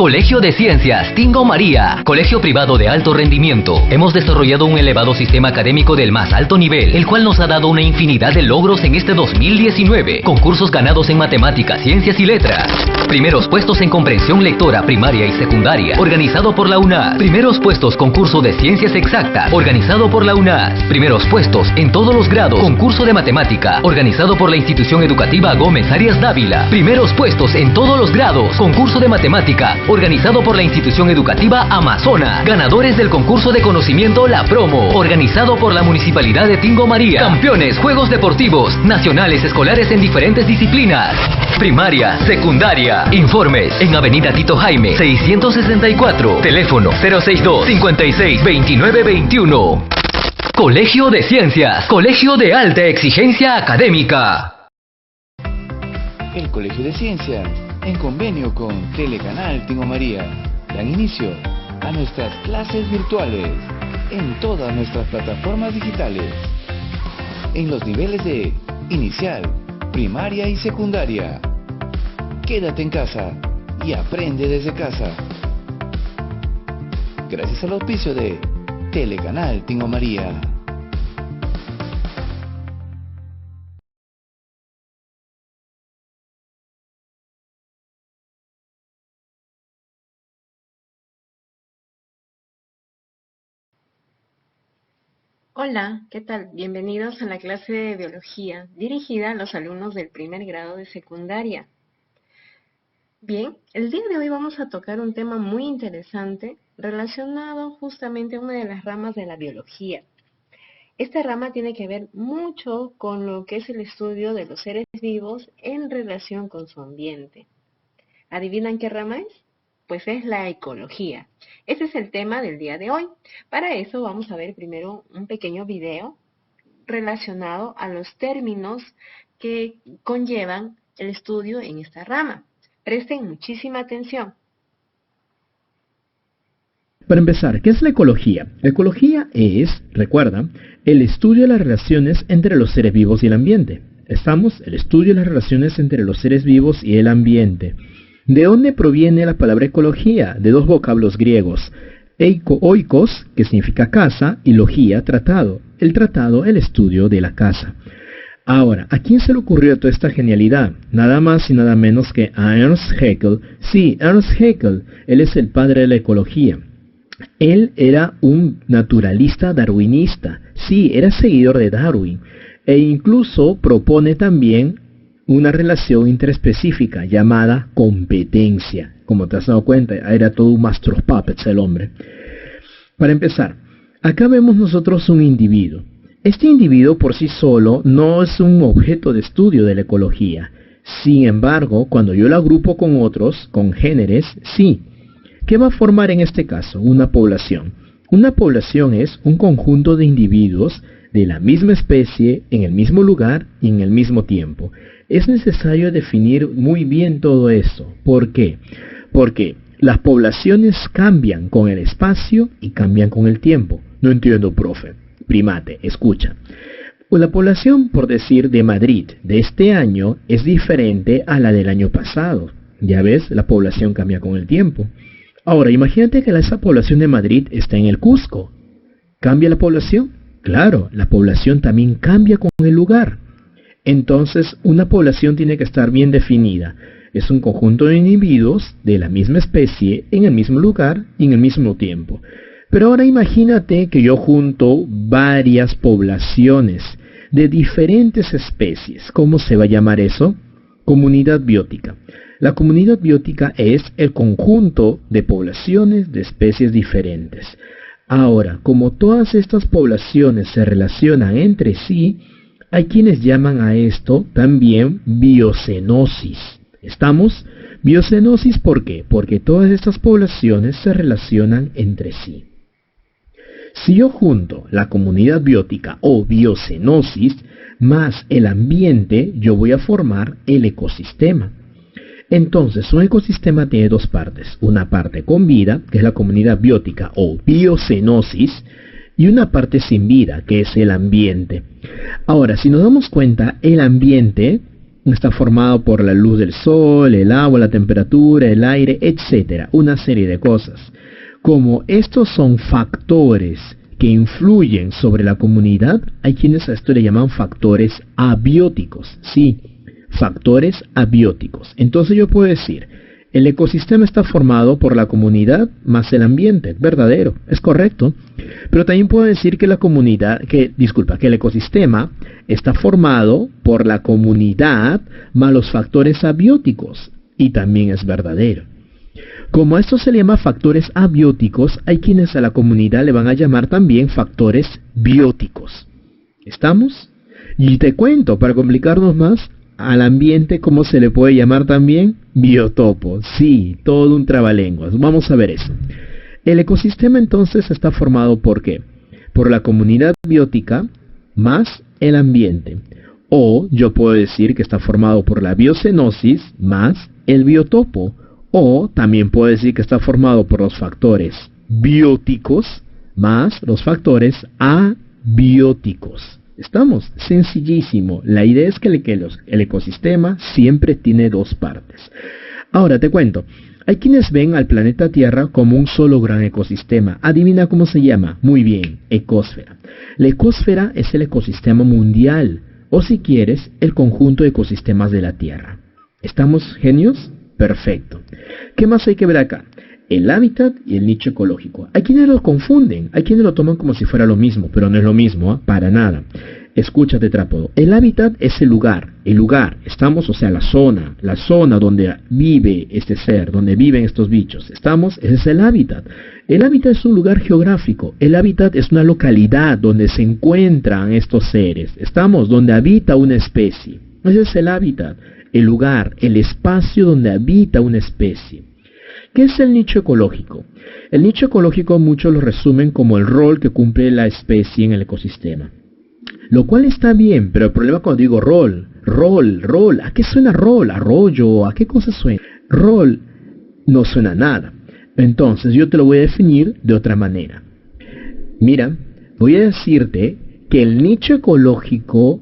Colegio de Ciencias Tingo María, colegio privado de alto rendimiento. Hemos desarrollado un elevado sistema académico del más alto nivel, el cual nos ha dado una infinidad de logros en este 2019. Concursos ganados en matemáticas, ciencias y letras. Primeros puestos en comprensión lectora primaria y secundaria, organizado por la UNAS. Primeros puestos concurso de ciencias exactas, organizado por la UNAS. Primeros puestos en todos los grados, concurso de matemática, organizado por la institución educativa Gómez Arias Dávila. Primeros puestos en todos los grados, concurso de matemática, organizado por la institución educativa Amazonas. Ganadores del concurso de conocimiento La Promo, organizado por la Municipalidad de Tingo María. Campeones, juegos deportivos, nacionales, escolares en diferentes disciplinas. Primaria, secundaria. Informes en Avenida Tito Jaime, 664. Teléfono 062-56-2921. Colegio de Ciencias, colegio de alta exigencia académica. El Colegio de Ciencias, en convenio con Telecanal Tingo María, dan inicio a nuestras clases virtuales en todas nuestras plataformas digitales, en los niveles de inicial, primaria y secundaria. Quédate en casa y aprende desde casa. Gracias al auspicio de Telecanal Tingo María. Hola, ¿qué tal? Bienvenidos a la clase de Biología, dirigida a los alumnos del primer grado de secundaria. Bien, el día de hoy vamos a tocar un tema muy interesante relacionado justamente a una de las ramas de la biología. Esta rama tiene que ver mucho con lo que es el estudio de los seres vivos en relación con su ambiente. ¿Adivinan qué rama es? Pues es la ecología. Ese es el tema del día de hoy. Para eso vamos a ver primero un pequeño video relacionado a los términos que conllevan el estudio en esta rama. Presten muchísima atención. Para empezar, ¿qué es la ecología? La ecología es, recuerda, el estudio de las relaciones entre los seres vivos y el ambiente. El estudio de las relaciones entre los seres vivos y el ambiente. ¿De dónde proviene la palabra ecología? De dos vocablos griegos, oikos, que significa casa, y logía, tratado. El tratado, el estudio de la casa. Ahora, ¿a quién se le ocurrió toda esta genialidad? Nada más y nada menos que a Ernst Haeckel. Sí, Ernst Haeckel, él es el padre de la ecología. Él era un naturalista darwinista. Sí, era seguidor de Darwin. E incluso propone también una relación interespecífica llamada competencia. Como te has dado cuenta, era todo un master of puppets el hombre. Para empezar, acá vemos nosotros un individuo. Este individuo por sí solo no es un objeto de estudio de la ecología. Sin embargo, cuando yo lo agrupo con otros, con géneros, sí. ¿Qué va a formar en este caso? Una población. Una población es un conjunto de individuos de la misma especie, en el mismo lugar y en el mismo tiempo. Es necesario definir muy bien todo eso. ¿Por qué? Porque las poblaciones cambian con el espacio y cambian con el tiempo. No entiendo, profe. Primate, escucha. Pues la población, por decir, de Madrid de este año es diferente a la del año pasado. Ya ves, la población cambia con el tiempo. Ahora, imagínate que esa población de Madrid está en el Cusco. ¿Cambia la población? Claro, la población también cambia con el lugar. Entonces, una población tiene que estar bien definida. Es un conjunto de individuos de la misma especie, en el mismo lugar y en el mismo tiempo. Pero ahora imagínate que yo junto varias poblaciones de diferentes especies. ¿Cómo se va a llamar eso? Comunidad biótica. La comunidad biótica es el conjunto de poblaciones de especies diferentes. Ahora, como todas estas poblaciones se relacionan entre sí, hay quienes llaman a esto también biocenosis. ¿Estamos? Biocenosis, ¿por qué? Porque todas estas poblaciones se relacionan entre sí. Si yo junto la comunidad biótica o biocenosis más el ambiente, yo voy a formar el ecosistema. Entonces, un ecosistema tiene dos partes. Una parte con vida, que es la comunidad biótica o biocenosis, y una parte sin vida, que es el ambiente. Ahora, si nos damos cuenta, el ambiente está formado por la luz del sol, el agua, la temperatura, el aire, etcétera, una serie de cosas. Como estos son factores que influyen sobre la comunidad, hay quienes a esto le llaman factores abióticos. Sí, factores abióticos. Entonces yo puedo decir, el ecosistema está formado por la comunidad más el ambiente, verdadero, es correcto. Pero también puedo decir que que el ecosistema está formado por la comunidad más los factores abióticos, y también es verdadero. Como a esto se le llama factores abióticos, hay quienes a la comunidad le van a llamar también factores bióticos. ¿Estamos? Y te cuento, para complicarnos más, al ambiente, ¿cómo se le puede llamar también? Biotopo. Sí, todo un trabalenguas. Vamos a ver eso. El ecosistema entonces está formado ¿por qué? Por la comunidad biótica más el ambiente. O yo puedo decir que está formado por la biocenosis más el biotopo. O también puedo decir que está formado por los factores bióticos más los factores abióticos. ¿Estamos? Sencillísimo. La idea es que el ecosistema siempre tiene dos partes. Ahora te cuento. Hay quienes ven al planeta Tierra como un solo gran ecosistema. Adivina cómo se llama. Muy bien, ecósfera. La ecósfera es el ecosistema mundial, o si quieres, el conjunto de ecosistemas de la Tierra. ¿Estamos genios? Perfecto. ¿Qué más hay que ver acá? El hábitat y el nicho ecológico. Hay quienes lo confunden, hay quienes lo toman como si fuera lo mismo, pero no es lo mismo, ¿eh? Para nada. Escúchate, Trápodo. El hábitat es el lugar, estamos, o sea, la zona donde vive este ser, donde viven estos bichos. ¿Estamos? Ese es el hábitat. El hábitat es un lugar geográfico, el hábitat es una localidad donde se encuentran estos seres. ¿Estamos? Donde habita una especie. Ese es el hábitat. El lugar, el espacio donde habita una especie. ¿Qué es el nicho ecológico? El nicho ecológico muchos lo resumen como el rol que cumple la especie en el ecosistema. Lo cual está bien, pero el problema cuando digo rol, ¿a qué suena rol? ¿Arroyo? ¿A qué cosa suena? Rol no suena a nada. Entonces yo te lo voy a definir de otra manera. Mira, voy a decirte que el nicho ecológico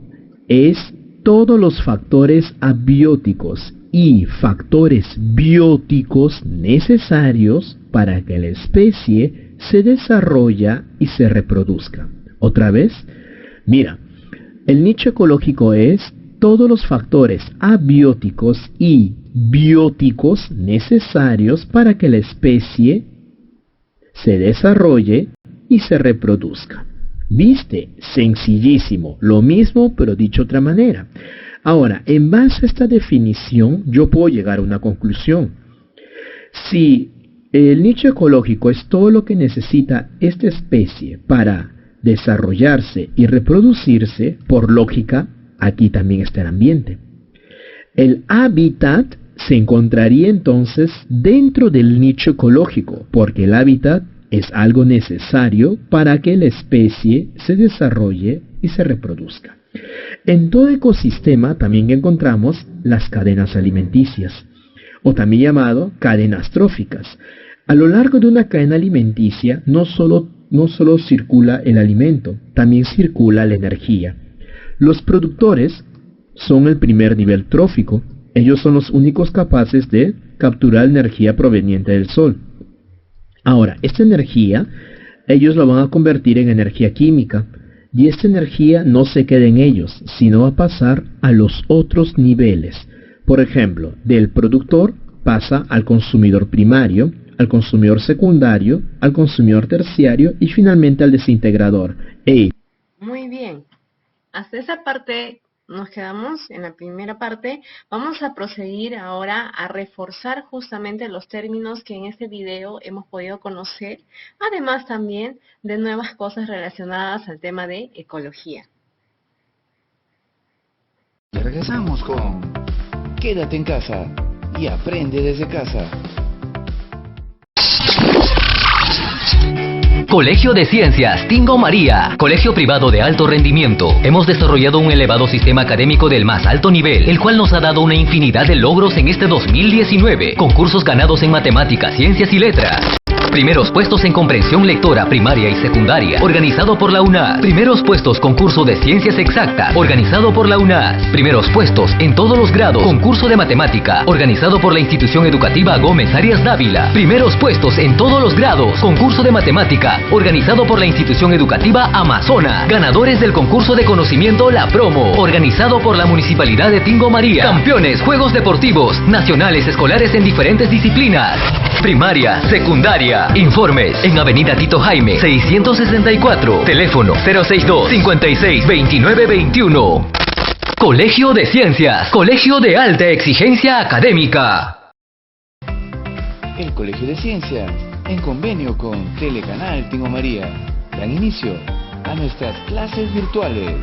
es todos los factores abióticos y factores bióticos necesarios para que la especie se desarrolle y se reproduzca. ¿Otra vez? Mira, el nicho ecológico es todos los factores abióticos y bióticos necesarios para que la especie se desarrolle y se reproduzca. ¿Viste? Sencillísimo. Lo mismo, pero dicho de otra manera. Ahora, en base a esta definición, yo puedo llegar a una conclusión. Si el nicho ecológico es todo lo que necesita esta especie para desarrollarse y reproducirse, por lógica, aquí también está el ambiente. El hábitat se encontraría entonces dentro del nicho ecológico, porque el hábitat es algo necesario para que la especie se desarrolle y se reproduzca. En todo ecosistema también encontramos las cadenas alimenticias, o también llamado cadenas tróficas. A lo largo de una cadena alimenticia no solo circula el alimento, también circula la energía. Los productores son el primer nivel trófico. Ellos son los únicos capaces de capturar energía proveniente del sol. Ahora, esta energía, ellos la van a convertir en energía química, y esta energía no se queda en ellos, sino va a pasar a los otros niveles. Por ejemplo, del productor pasa al consumidor primario, al consumidor secundario, al consumidor terciario y finalmente al desintegrador. Muy bien. Hasta esa parte nos quedamos en la primera parte. Vamos a proseguir ahora a reforzar justamente los términos que en este video hemos podido conocer, además también de nuevas cosas relacionadas al tema de ecología. Y regresamos con Quédate en casa y aprende desde casa. Colegio de Ciencias Tingo María, colegio privado de alto rendimiento. Hemos desarrollado un elevado sistema académico del más alto nivel, el cual nos ha dado una infinidad de logros en este 2019, concursos ganados en matemáticas, ciencias y letras. Primeros puestos en comprensión lectora primaria y secundaria, organizado por la UNAS. Primeros puestos concurso de ciencias exactas, organizado por la UNAS. Primeros puestos en todos los grados, concurso de matemática, organizado por la institución educativa Gómez Arias Dávila. Primeros puestos en todos los grados, concurso de matemática, organizado por la institución educativa Amazonas. Ganadores del concurso de conocimiento La Promo, organizado por la Municipalidad de Tingo María. Campeones, juegos deportivos, nacionales escolares en diferentes disciplinas. Primaria, secundaria. Informes en Avenida Tito Jaime, 664. Teléfono 062-56-2921. Colegio de Ciencias, colegio de alta exigencia académica. El Colegio de Ciencias, en convenio con Telecanal Tingo María, dan inicio a nuestras clases virtuales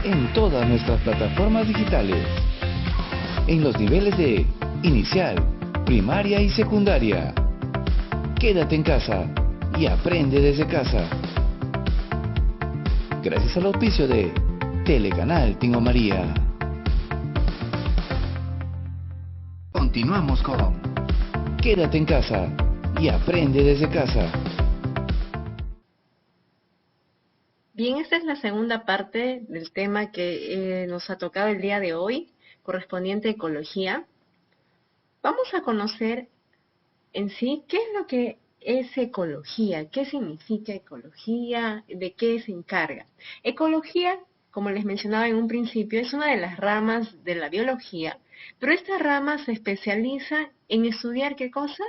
en todas nuestras plataformas digitales. En los niveles de inicial, primaria y secundaria. Quédate en casa y aprende desde casa. Gracias al auspicio de Telecanal Tingo María. Continuamos con Quédate en casa y aprende desde casa. Bien, esta es la segunda parte del tema que nos ha tocado el día de hoy, correspondiente a ecología. Vamos a conocer en sí qué es lo que es ecología, qué significa ecología, de qué se encarga. Ecología, como les mencionaba en un principio, es una de las ramas de la biología, pero esta rama se especializa en estudiar ¿qué cosa?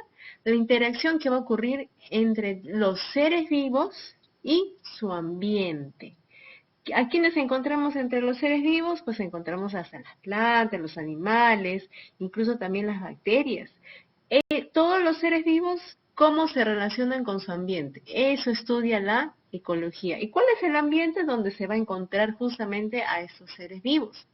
La interacción que va a ocurrir entre los seres vivos y su ambiente. ¿A quiénes encontramos entre los seres vivos? Pues encontramos hasta las plantas, los animales, incluso también las bacterias. Todos los seres vivos, ¿cómo se relacionan con su ambiente? Eso estudia la ecología. ¿Y cuál es el ambiente donde se va a encontrar justamente a esos seres vivos?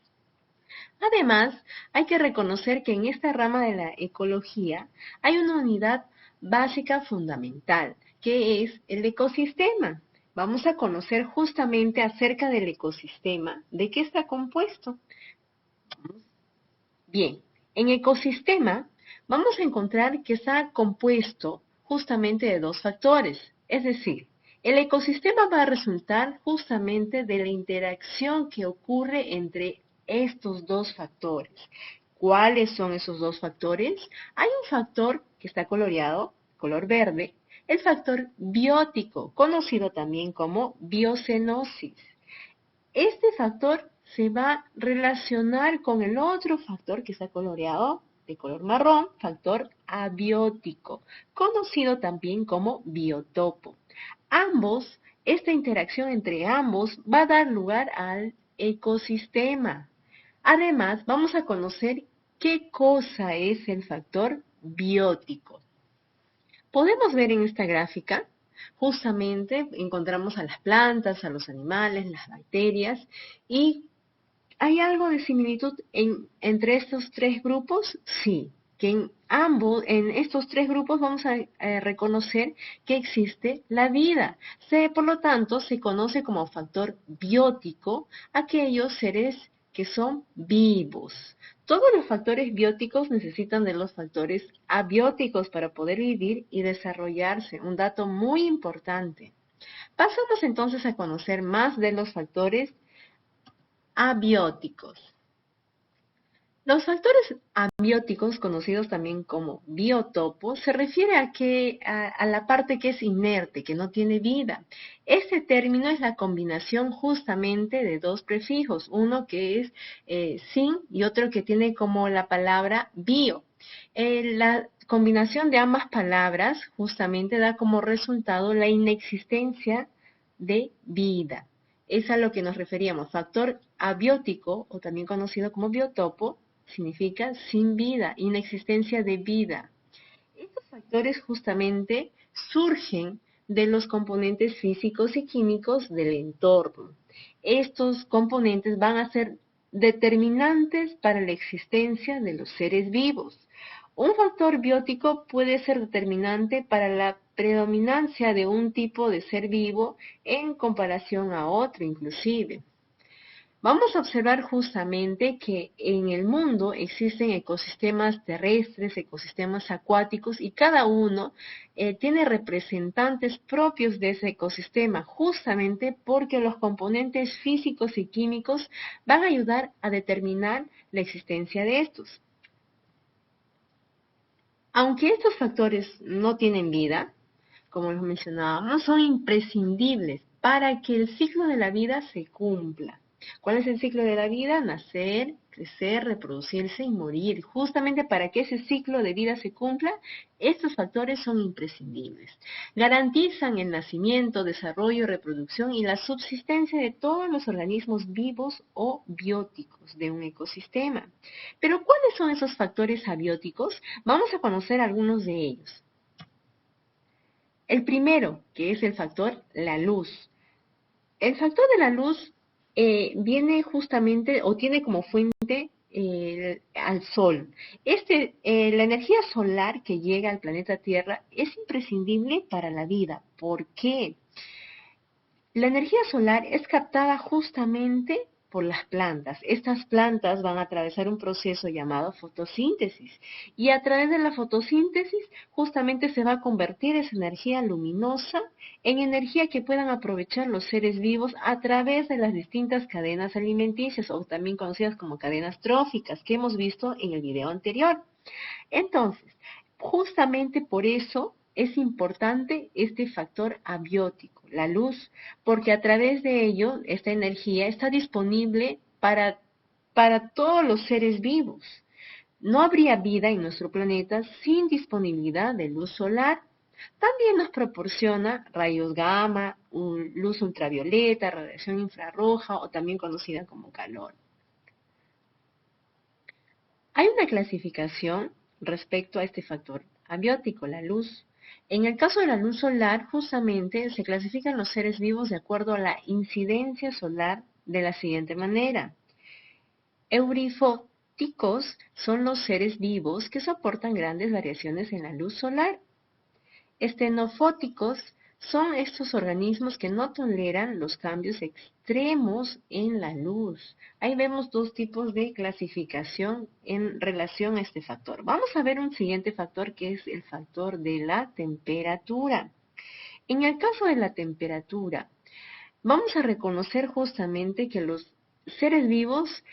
Además, hay que reconocer que en esta rama de la ecología hay una unidad básica fundamental, que es el ecosistema. Vamos a conocer justamente acerca del ecosistema, de qué está compuesto. Bien, en ecosistema vamos a encontrar que está compuesto justamente de dos factores, es decir, el ecosistema va a resultar justamente de la interacción que ocurre entre estos dos factores. ¿Cuáles son esos dos factores? Hay un factor que está coloreado, color verde, el factor biótico, conocido también como biocenosis. Este factor se va a relacionar con el otro factor que está coloreado de color marrón, factor abiótico, conocido también como biotopo. Esta interacción entre ambos va a dar lugar al ecosistema. Además, vamos a conocer qué cosa es el factor biótico. Podemos ver en esta gráfica, justamente encontramos a las plantas, a los animales, las bacterias, y ¿hay algo de similitud entre estos tres grupos? Sí, que en estos tres grupos vamos a reconocer que existe la vida. Por lo tanto, se conoce como factor biótico aquellos seres que son vivos. Todos los factores bióticos necesitan de los factores abióticos para poder vivir y desarrollarse. Un dato muy importante. Pasamos entonces a conocer más de los factores abióticos. Los factores abióticos, conocidos también como biotopos, se refiere a la parte que es inerte, que no tiene vida. Este término es la combinación justamente de dos prefijos, uno que es sin y otro que tiene como la palabra bio. La combinación de ambas palabras justamente da como resultado la inexistencia de vida. Es a lo que nos referíamos. Factor abiótico, o también conocido como biotopo, significa sin vida, inexistencia de vida. Estos factores justamente surgen de los componentes físicos y químicos del entorno. Estos componentes van a ser determinantes para la existencia de los seres vivos. Un factor biótico puede ser determinante para la predominancia de un tipo de ser vivo en comparación a otro inclusive. Vamos a observar justamente que en el mundo existen ecosistemas terrestres, ecosistemas acuáticos y cada uno tiene representantes propios de ese ecosistema, justamente porque los componentes físicos y químicos van a ayudar a determinar la existencia de estos. Aunque estos factores no tienen vida, como los mencionábamos, son imprescindibles para que el ciclo de la vida se cumpla. ¿Cuál es el ciclo de la vida? Nacer, crecer, reproducirse y morir. Justamente para que ese ciclo de vida se cumpla, estos factores son imprescindibles. Garantizan el nacimiento, desarrollo, reproducción y la subsistencia de todos los organismos vivos o bióticos de un ecosistema. Pero ¿cuáles son esos factores abióticos? Vamos a conocer algunos de ellos. El primero, que es el factor la luz. El factor de la luz viene justamente o tiene como fuente al Sol. La energía solar que llega al planeta Tierra es imprescindible para la vida. ¿Por qué? La energía solar es captada justamente por las plantas. Estas plantas van a atravesar un proceso llamado fotosíntesis y a través de la fotosíntesis justamente se va a convertir esa energía luminosa en energía que puedan aprovechar los seres vivos a través de las distintas cadenas alimenticias o también conocidas como cadenas tróficas que hemos visto en el video anterior. Entonces, justamente por eso es importante este factor abiótico, la luz, porque a través de ello, esta energía está disponible para todos los seres vivos. No habría vida en nuestro planeta sin disponibilidad de luz solar. También nos proporciona rayos gamma, luz ultravioleta, radiación infrarroja o también conocida como calor. Hay una clasificación respecto a este factor abiótico, la luz. En el caso de la luz solar, justamente se clasifican los seres vivos de acuerdo a la incidencia solar de la siguiente manera. Eurifóticos son los seres vivos que soportan grandes variaciones en la luz solar. Estenofóticos son estos organismos que no toleran los cambios extremos en la luz. Ahí vemos dos tipos de clasificación en relación a este factor. Vamos a ver un siguiente factor que es el factor de la temperatura. En el caso de la temperatura, vamos a reconocer justamente que los seres vivos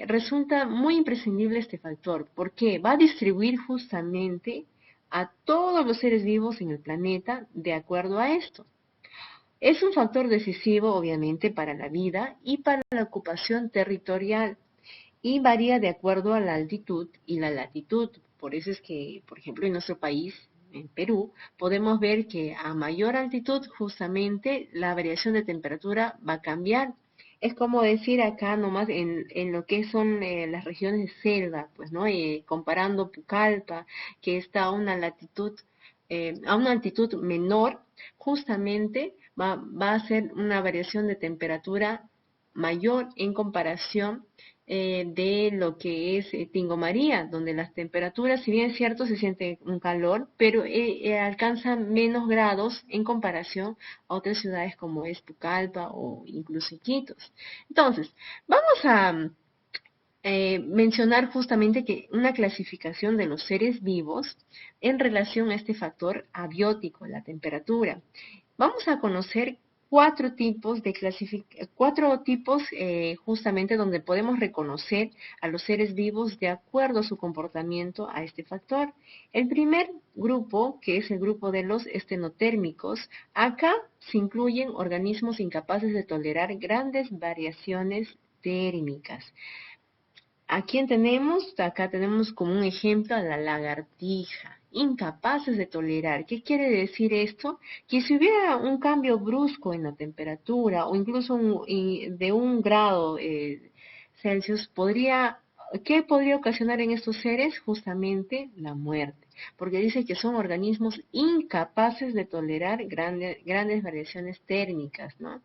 resulta muy imprescindible este factor, porque va a distribuir justamente a todos los seres vivos en el planeta de acuerdo a esto. Es un factor decisivo, obviamente, para la vida y para la ocupación territorial y varía de acuerdo a la altitud y la latitud. Por eso es que, por ejemplo, en nuestro país, en Perú, podemos ver que a mayor altitud, justamente, la variación de temperatura va a cambiar. Es como decir acá nomás en lo que son las regiones de selva, pues, ¿no? Comparando Pucallpa, que está a una latitud, a una altitud menor, justamente va a ser una variación de temperatura mayor en comparación de lo que es Tingo María, donde las temperaturas, si bien es cierto, se siente un calor, pero alcanzan menos grados en comparación a otras ciudades como es Pucallpa o incluso Iquitos. Entonces, vamos a mencionar justamente que una clasificación de los seres vivos en relación a este factor abiótico, la temperatura. Vamos a conocer cuatro tipos justamente donde podemos reconocer a los seres vivos de acuerdo a su comportamiento a este factor. El primer grupo, que es el grupo de los estenotérmicos, acá se incluyen organismos incapaces de tolerar grandes variaciones térmicas. ¿A quién tenemos? Acá tenemos como un ejemplo a la lagartija, incapaces de tolerar. ¿Qué quiere decir esto? Que si hubiera un cambio brusco en la temperatura o incluso de 1 grado Celsius, ¿qué podría ocasionar en estos seres? Justamente la muerte, porque dice que son organismos incapaces de tolerar grandes variaciones térmicas, ¿no?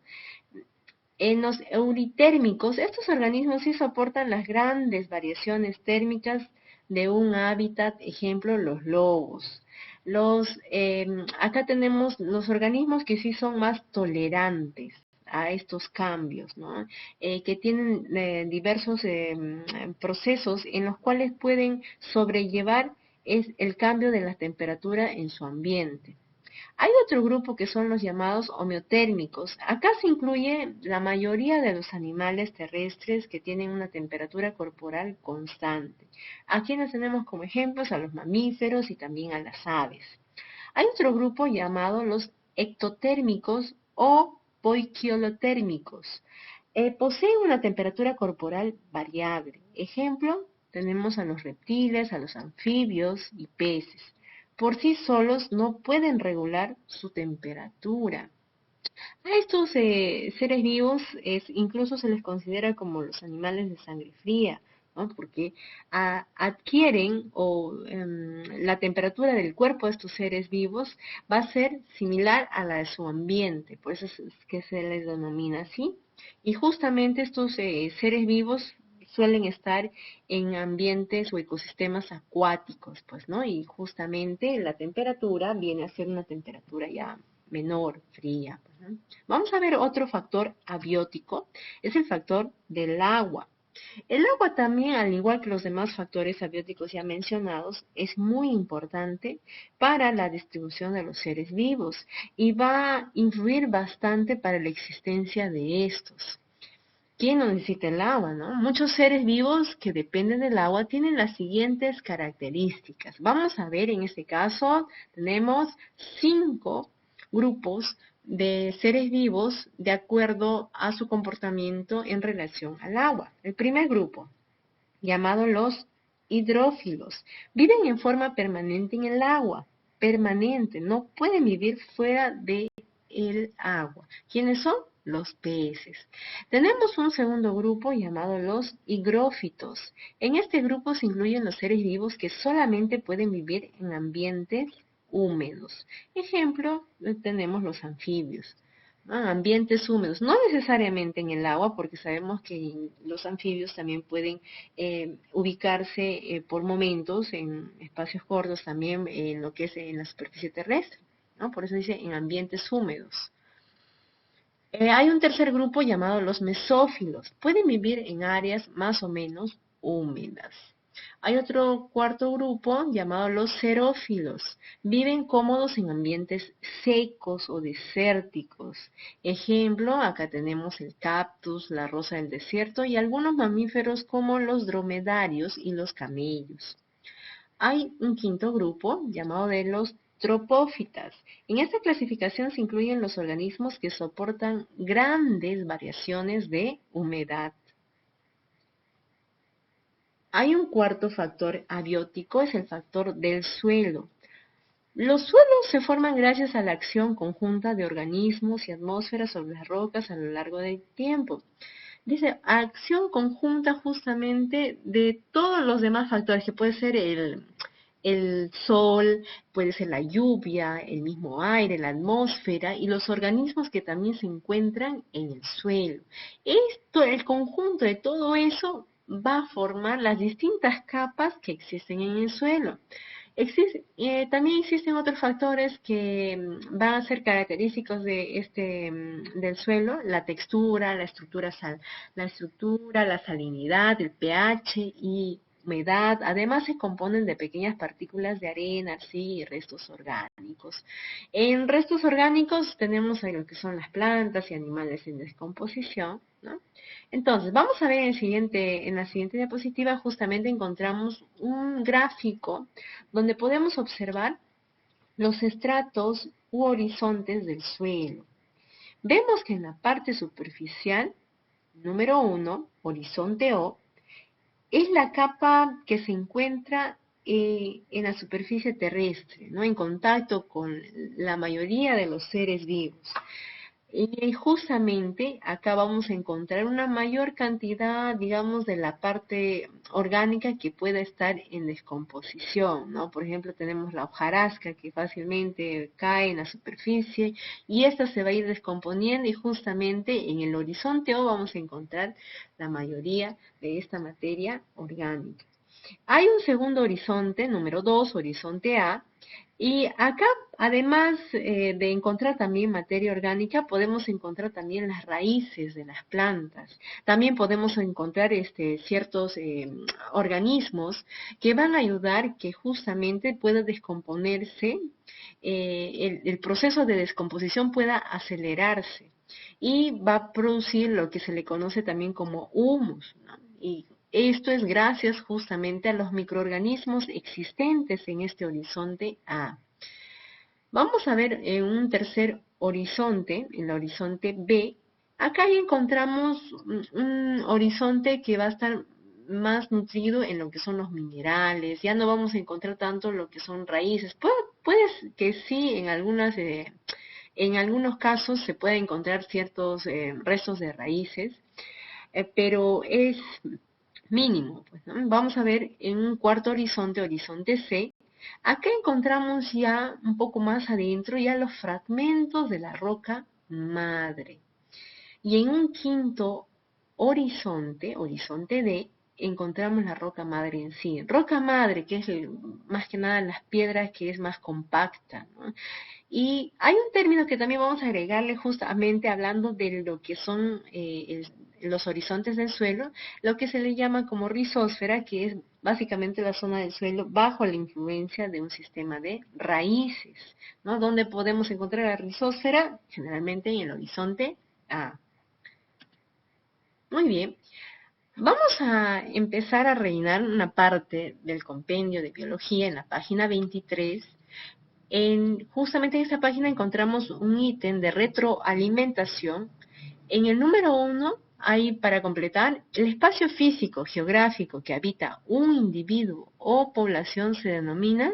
En los euritérmicos, estos organismos sí soportan las grandes variaciones térmicas de un hábitat, ejemplo, los lobos. Acá tenemos los organismos que sí son más tolerantes a estos cambios, ¿no? Que tienen diversos procesos en los cuales pueden sobrellevar el cambio de la temperatura en su ambiente. Hay otro grupo que son los llamados homeotérmicos. Acá se incluye la mayoría de los animales terrestres que tienen una temperatura corporal constante. Aquí nos tenemos como ejemplos a los mamíferos y también a las aves. Hay otro grupo llamado los ectotérmicos o poikiolotérmicos. Poseen una temperatura corporal variable. Ejemplo, tenemos a los reptiles, a los anfibios y peces. Por sí solos no pueden regular su temperatura. A estos seres vivos incluso se les considera como los animales de sangre fría, ¿no? Porque adquieren la temperatura del cuerpo de estos seres vivos va a ser similar a la de su ambiente, por eso es que se les denomina así. Y justamente estos seres vivos suelen estar en ambientes o ecosistemas acuáticos, pues, ¿no? Y justamente la temperatura viene a ser una temperatura ya menor, fría, pues, ¿no? Vamos a ver otro factor abiótico, es el factor del agua. El agua también, al igual que los demás factores abióticos ya mencionados, es muy importante para la distribución de los seres vivos y va a influir bastante para la existencia de estos. ¿Quién no necesita el agua, no? Muchos seres vivos que dependen del agua tienen las siguientes características. Vamos a ver, en este caso, tenemos 5 grupos de seres vivos de acuerdo a su comportamiento en relación al agua. El primer grupo, llamado los hidrófilos, viven en forma permanente en el agua, permanente, no pueden vivir fuera de el agua. ¿Quiénes son? Los peces. Tenemos un segundo grupo llamado los higrófitos. En este grupo se incluyen los seres vivos que solamente pueden vivir en ambientes húmedos. Ejemplo, tenemos los anfibios. Ambientes húmedos, no necesariamente en el agua, porque sabemos que los anfibios también pueden ubicarse por momentos en espacios cortos también en lo que es en la superficie terrestre, ¿no? Por eso dice en ambientes húmedos. Hay un tercer grupo llamado los mesófilos. Pueden vivir en áreas más o menos húmedas. Hay otro cuarto grupo llamado los xerófilos. Viven cómodos en ambientes secos o desérticos. Ejemplo, acá tenemos el cactus, la rosa del desierto y algunos mamíferos como los dromedarios y los camellos. Hay un quinto grupo llamado de los tropófitas. En esta clasificación se incluyen los organismos que soportan grandes variaciones de humedad. Hay un cuarto factor abiótico, es el factor del suelo. Los suelos se forman gracias a la acción conjunta de organismos y atmósferas sobre las rocas a lo largo del tiempo. Dice, acción conjunta justamente de todos los demás factores, que puede ser el sol, puede ser la lluvia, el mismo aire, la atmósfera y los organismos que también se encuentran en el suelo. El conjunto de todo eso va a formar las distintas capas que existen en el suelo. También existen otros factores que van a ser característicos del suelo: la textura, la estructura, la salinidad, el pH y humedad. Además se componen de pequeñas partículas de arena, arcilla y restos orgánicos. En restos orgánicos tenemos lo que son las plantas y animales en descomposición, ¿no? Entonces, vamos a ver en la siguiente diapositiva, justamente encontramos un gráfico donde podemos observar los estratos u horizontes del suelo. Vemos que en la parte superficial, número 1, horizonte O, es la capa que se encuentra en la superficie terrestre, ¿no? En contacto con la mayoría de los seres vivos. Y justamente acá vamos a encontrar una mayor cantidad, digamos, de la parte orgánica que pueda estar en descomposición, ¿no? Por ejemplo, tenemos la hojarasca que fácilmente cae en la superficie y esta se va a ir descomponiendo, y justamente en el horizonte O vamos a encontrar la mayoría de esta materia orgánica. Hay un segundo horizonte, número 2, horizonte A, y acá, además de encontrar también materia orgánica, podemos encontrar también las raíces de las plantas. También podemos encontrar ciertos organismos que van a ayudar que justamente pueda descomponerse, el proceso de descomposición pueda acelerarse y va a producir lo que se le conoce también como humus, ¿no? Y esto es gracias justamente a los microorganismos existentes en este horizonte A. Vamos a ver en un tercer horizonte, en el horizonte B. Acá ya encontramos un horizonte que va a estar más nutrido en lo que son los minerales. Ya no vamos a encontrar tanto lo que son raíces. Puede que sí, en algunos casos se puede encontrar ciertos restos de raíces, pero es mínimo, pues, ¿no? Vamos a ver en un cuarto horizonte, horizonte C. Acá encontramos ya un poco más adentro ya los fragmentos de la roca madre. Y en un quinto horizonte, horizonte D, encontramos la roca madre en sí. Roca madre, que es más que nada las piedras, que es más compacta, ¿no? Y hay un término que también vamos a agregarle justamente hablando de lo que son los horizontes del suelo, lo que se le llama como rizósfera, que es básicamente la zona del suelo bajo la influencia de un sistema de raíces, ¿no? Donde podemos encontrar la rizósfera, generalmente en el horizonte A. Muy bien. Vamos a empezar a rellenar una parte del compendio de biología en la página 23. Justamente en esta página encontramos un ítem de retroalimentación. En el número 1 hay para completar el espacio físico geográfico que habita un individuo o población se denomina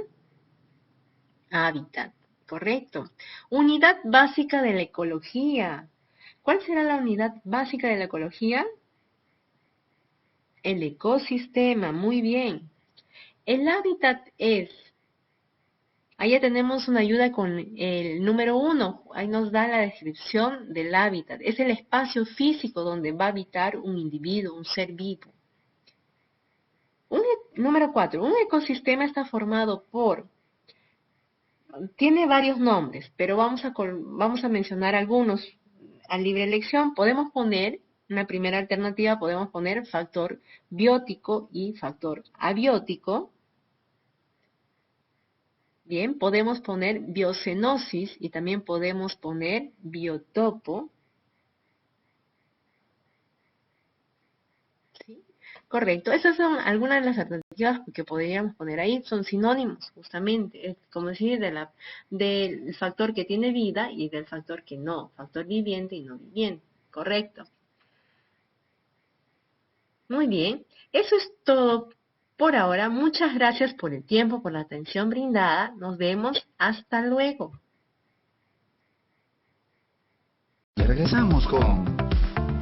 hábitat. Correcto. Unidad básica de la ecología. ¿Cuál será la unidad básica de la ecología? El ecosistema. Muy bien. El hábitat es... Ahí ya tenemos una ayuda con el número 1. Ahí nos da la descripción del hábitat. Es el espacio físico donde va a habitar un individuo, un ser vivo. Número 4. Un ecosistema está formado por... Tiene varios nombres, pero vamos a mencionar algunos a libre elección. Podemos poner, una primera alternativa, podemos poner factor biótico y factor abiótico. Bien, podemos poner biocenosis y también podemos poner biotopo. ¿Sí? Correcto, esas son algunas de las alternativas que podríamos poner ahí, son sinónimos justamente, es como decir del factor que tiene vida y del factor que no, factor viviente y no viviente, correcto. Muy bien, eso es todo por ahora. Muchas gracias por el tiempo, por la atención brindada. Nos vemos. Hasta luego. Y regresamos con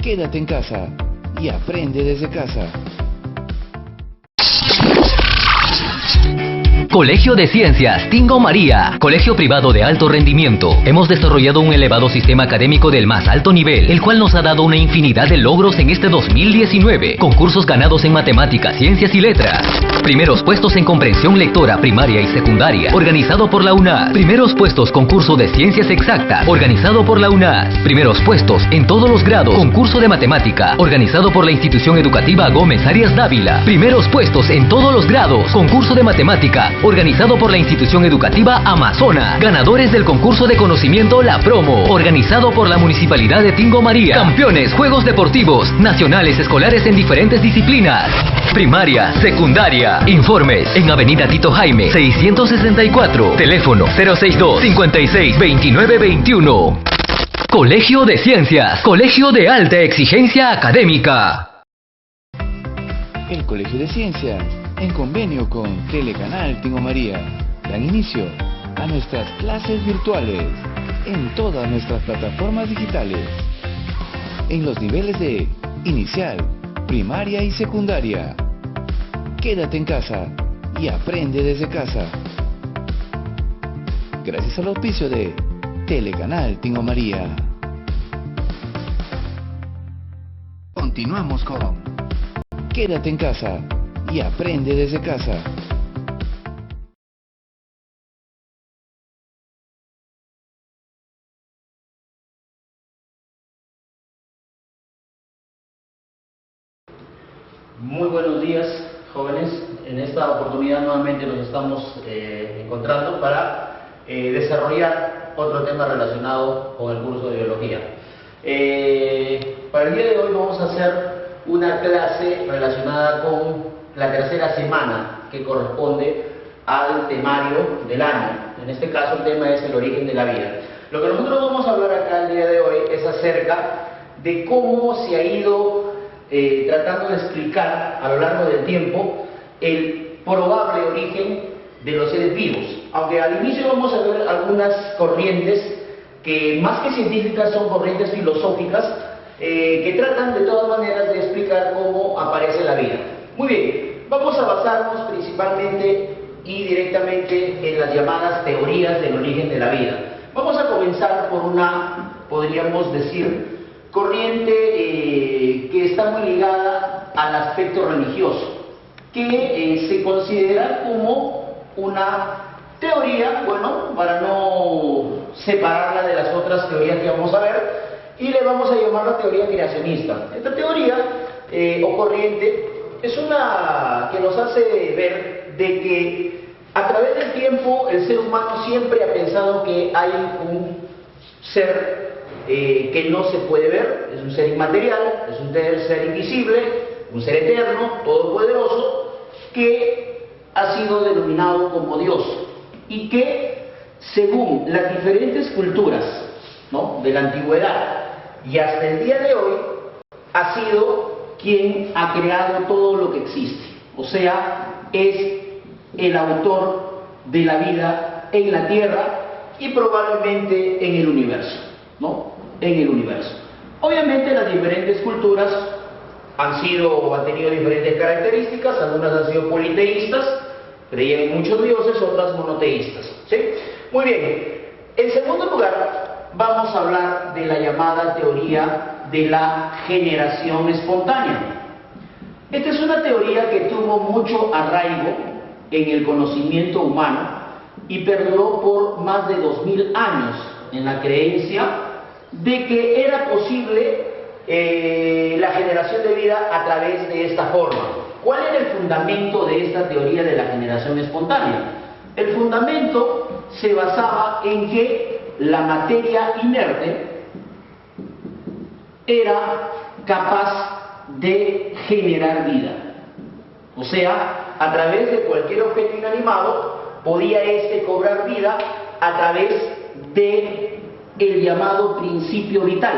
Quédate en casa y aprende desde casa. Colegio de Ciencias Tingo María, colegio privado de alto rendimiento. Hemos desarrollado un elevado sistema académico del más alto nivel, el cual nos ha dado una infinidad de logros en este 2019. Concursos ganados en matemáticas, ciencias y letras. Primeros puestos en comprensión lectora primaria y secundaria, organizado por la UNAS. Primeros puestos concurso de ciencias exactas, organizado por la UNAS. Primeros puestos en todos los grados, concurso de matemática, organizado por la institución educativa Gómez Arias Dávila. Primeros puestos en todos los grados, concurso de matemática, organizado por la institución educativa Amazonas. Ganadores del concurso de conocimiento La Promo, organizado por la Municipalidad de Tingo María. Campeones, juegos deportivos, nacionales escolares en diferentes disciplinas. Primaria, secundaria. Informes en Avenida Tito Jaime, 664. Teléfono 062-56-2921. Colegio de Ciencias, colegio de alta exigencia académica. El Colegio de Ciencias, en convenio con Telecanal Tingo María, dan inicio a nuestras clases virtuales en todas nuestras plataformas digitales, en los niveles de inicial, primaria y secundaria. Quédate en casa y aprende desde casa. Gracias al auspicio de Telecanal Tingo María. Continuamos con Quédate en casa y aprende desde casa. Muy buenos días, jóvenes. En esta oportunidad nuevamente nos estamos encontrando para desarrollar otro tema relacionado con el curso de biología. Para el día de hoy vamos a hacer una clase relacionada con la tercera semana que corresponde al temario del año. En este caso el tema es el origen de la vida. Lo que nosotros vamos a hablar acá el día de hoy es acerca de cómo se ha ido tratando de explicar a lo largo del tiempo el probable origen de los seres vivos. Aunque al inicio vamos a ver algunas corrientes que más que científicas son corrientes filosóficas que tratan de todas maneras de explicar cómo aparece la vida. Muy bien, vamos a basarnos principalmente y directamente en las llamadas teorías del origen de la vida. Vamos a comenzar por una, podríamos decir, corriente que está muy ligada al aspecto religioso, que se considera como una teoría, bueno, para no separarla de las otras teorías que vamos a ver, y le vamos a llamar la teoría creacionista. Esta teoría o corriente es una que nos hace ver de que a través del tiempo el ser humano siempre ha pensado que hay un ser que no se puede ver, es un ser inmaterial, es un ser invisible, un ser eterno, todopoderoso, que ha sido denominado como Dios y que, según las diferentes culturas, ¿no?, de la antigüedad y hasta el día de hoy, ha sido quien ha creado todo lo que existe. O sea, es el autor de la vida en la Tierra y probablemente en el universo, ¿no?, en el universo. Obviamente las diferentes culturas han tenido diferentes características, algunas han sido politeístas, creían en muchos dioses, otras monoteístas, ¿sí? Muy bien, en segundo lugar vamos a hablar de la llamada teoría de la generación espontánea. Esta es una teoría que tuvo mucho arraigo en el conocimiento humano y perduró por más de 2000 años en la creencia de que era posible la generación de vida a través de esta forma. ¿Cuál era el fundamento de esta teoría de la generación espontánea? El fundamento se basaba en que la materia inerte era capaz de generar vida. O sea, a través de cualquier objeto inanimado podía éste cobrar vida a través de el llamado principio vital,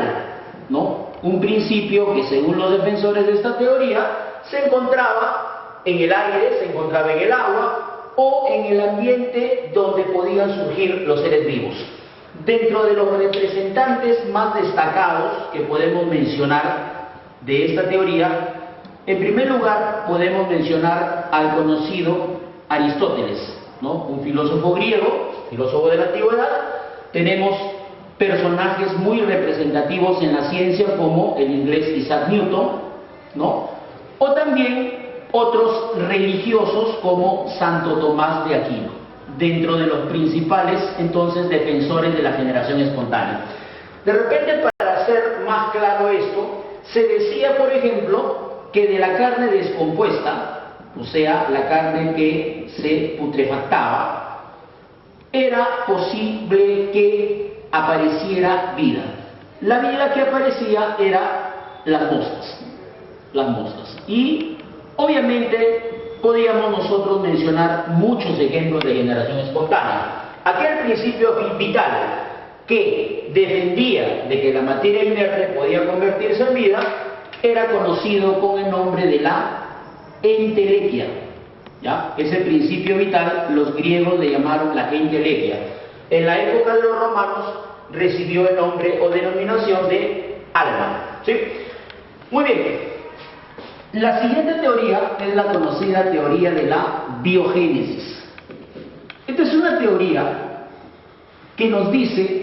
¿no? Un principio que, según los defensores de esta teoría, se encontraba en el aire, se encontraba en el agua o en el ambiente donde podían surgir los seres vivos. Dentro de los representantes más destacados que podemos mencionar de esta teoría, en primer lugar podemos mencionar al conocido Aristóteles, ¿no?, un filósofo griego, filósofo de la antigüedad. Tenemos personajes muy representativos en la ciencia como el inglés Isaac Newton, ¿no?, o también otros religiosos como Santo Tomás de Aquino, dentro de los principales entonces defensores de la generación espontánea. De repente, para hacer más claro esto, se decía, por ejemplo, que de la carne descompuesta, o sea, la carne que se putrefactaba, era posible que apareciera vida. La vida que aparecía era las moscas. Y obviamente podíamos nosotros mencionar muchos ejemplos de generación espontánea. Aquel principio vital que defendía de que la materia inerte podía convertirse en vida era conocido con el nombre de la entelequia, ¿ya? Ese principio vital los griegos le llamaron la entelequia. En la época de los romanos recibió el nombre o denominación de alma, ¿sí? Muy bien. La siguiente teoría es la conocida teoría de la biogénesis. Esta es una teoría que nos dice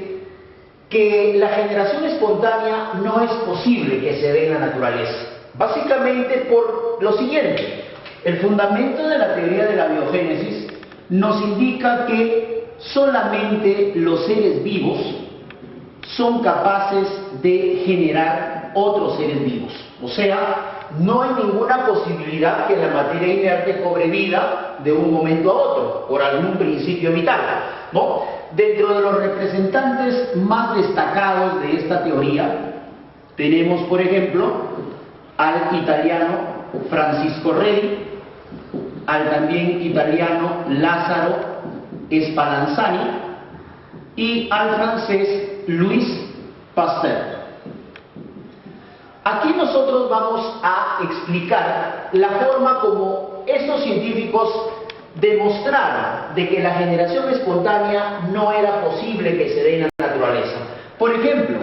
que la generación espontánea no es posible que se dé en la naturaleza. Básicamente por lo siguiente: El fundamento de la teoría de la biogénesis nos indica que solamente los seres vivos son capaces de generar otros seres vivos. O sea, no hay ninguna posibilidad que la materia inerte cobre vida de un momento a otro, por algún principio vital, ¿no? Dentro de los representantes más destacados de esta teoría, tenemos, por ejemplo, al italiano Francisco Redi, al también italiano Lázaro Spallanzani y al francés Louis Pasteur. Aquí nosotros vamos a explicar la forma como estos científicos demostraron de que la generación espontánea no era posible que se dé en la naturaleza. Por ejemplo,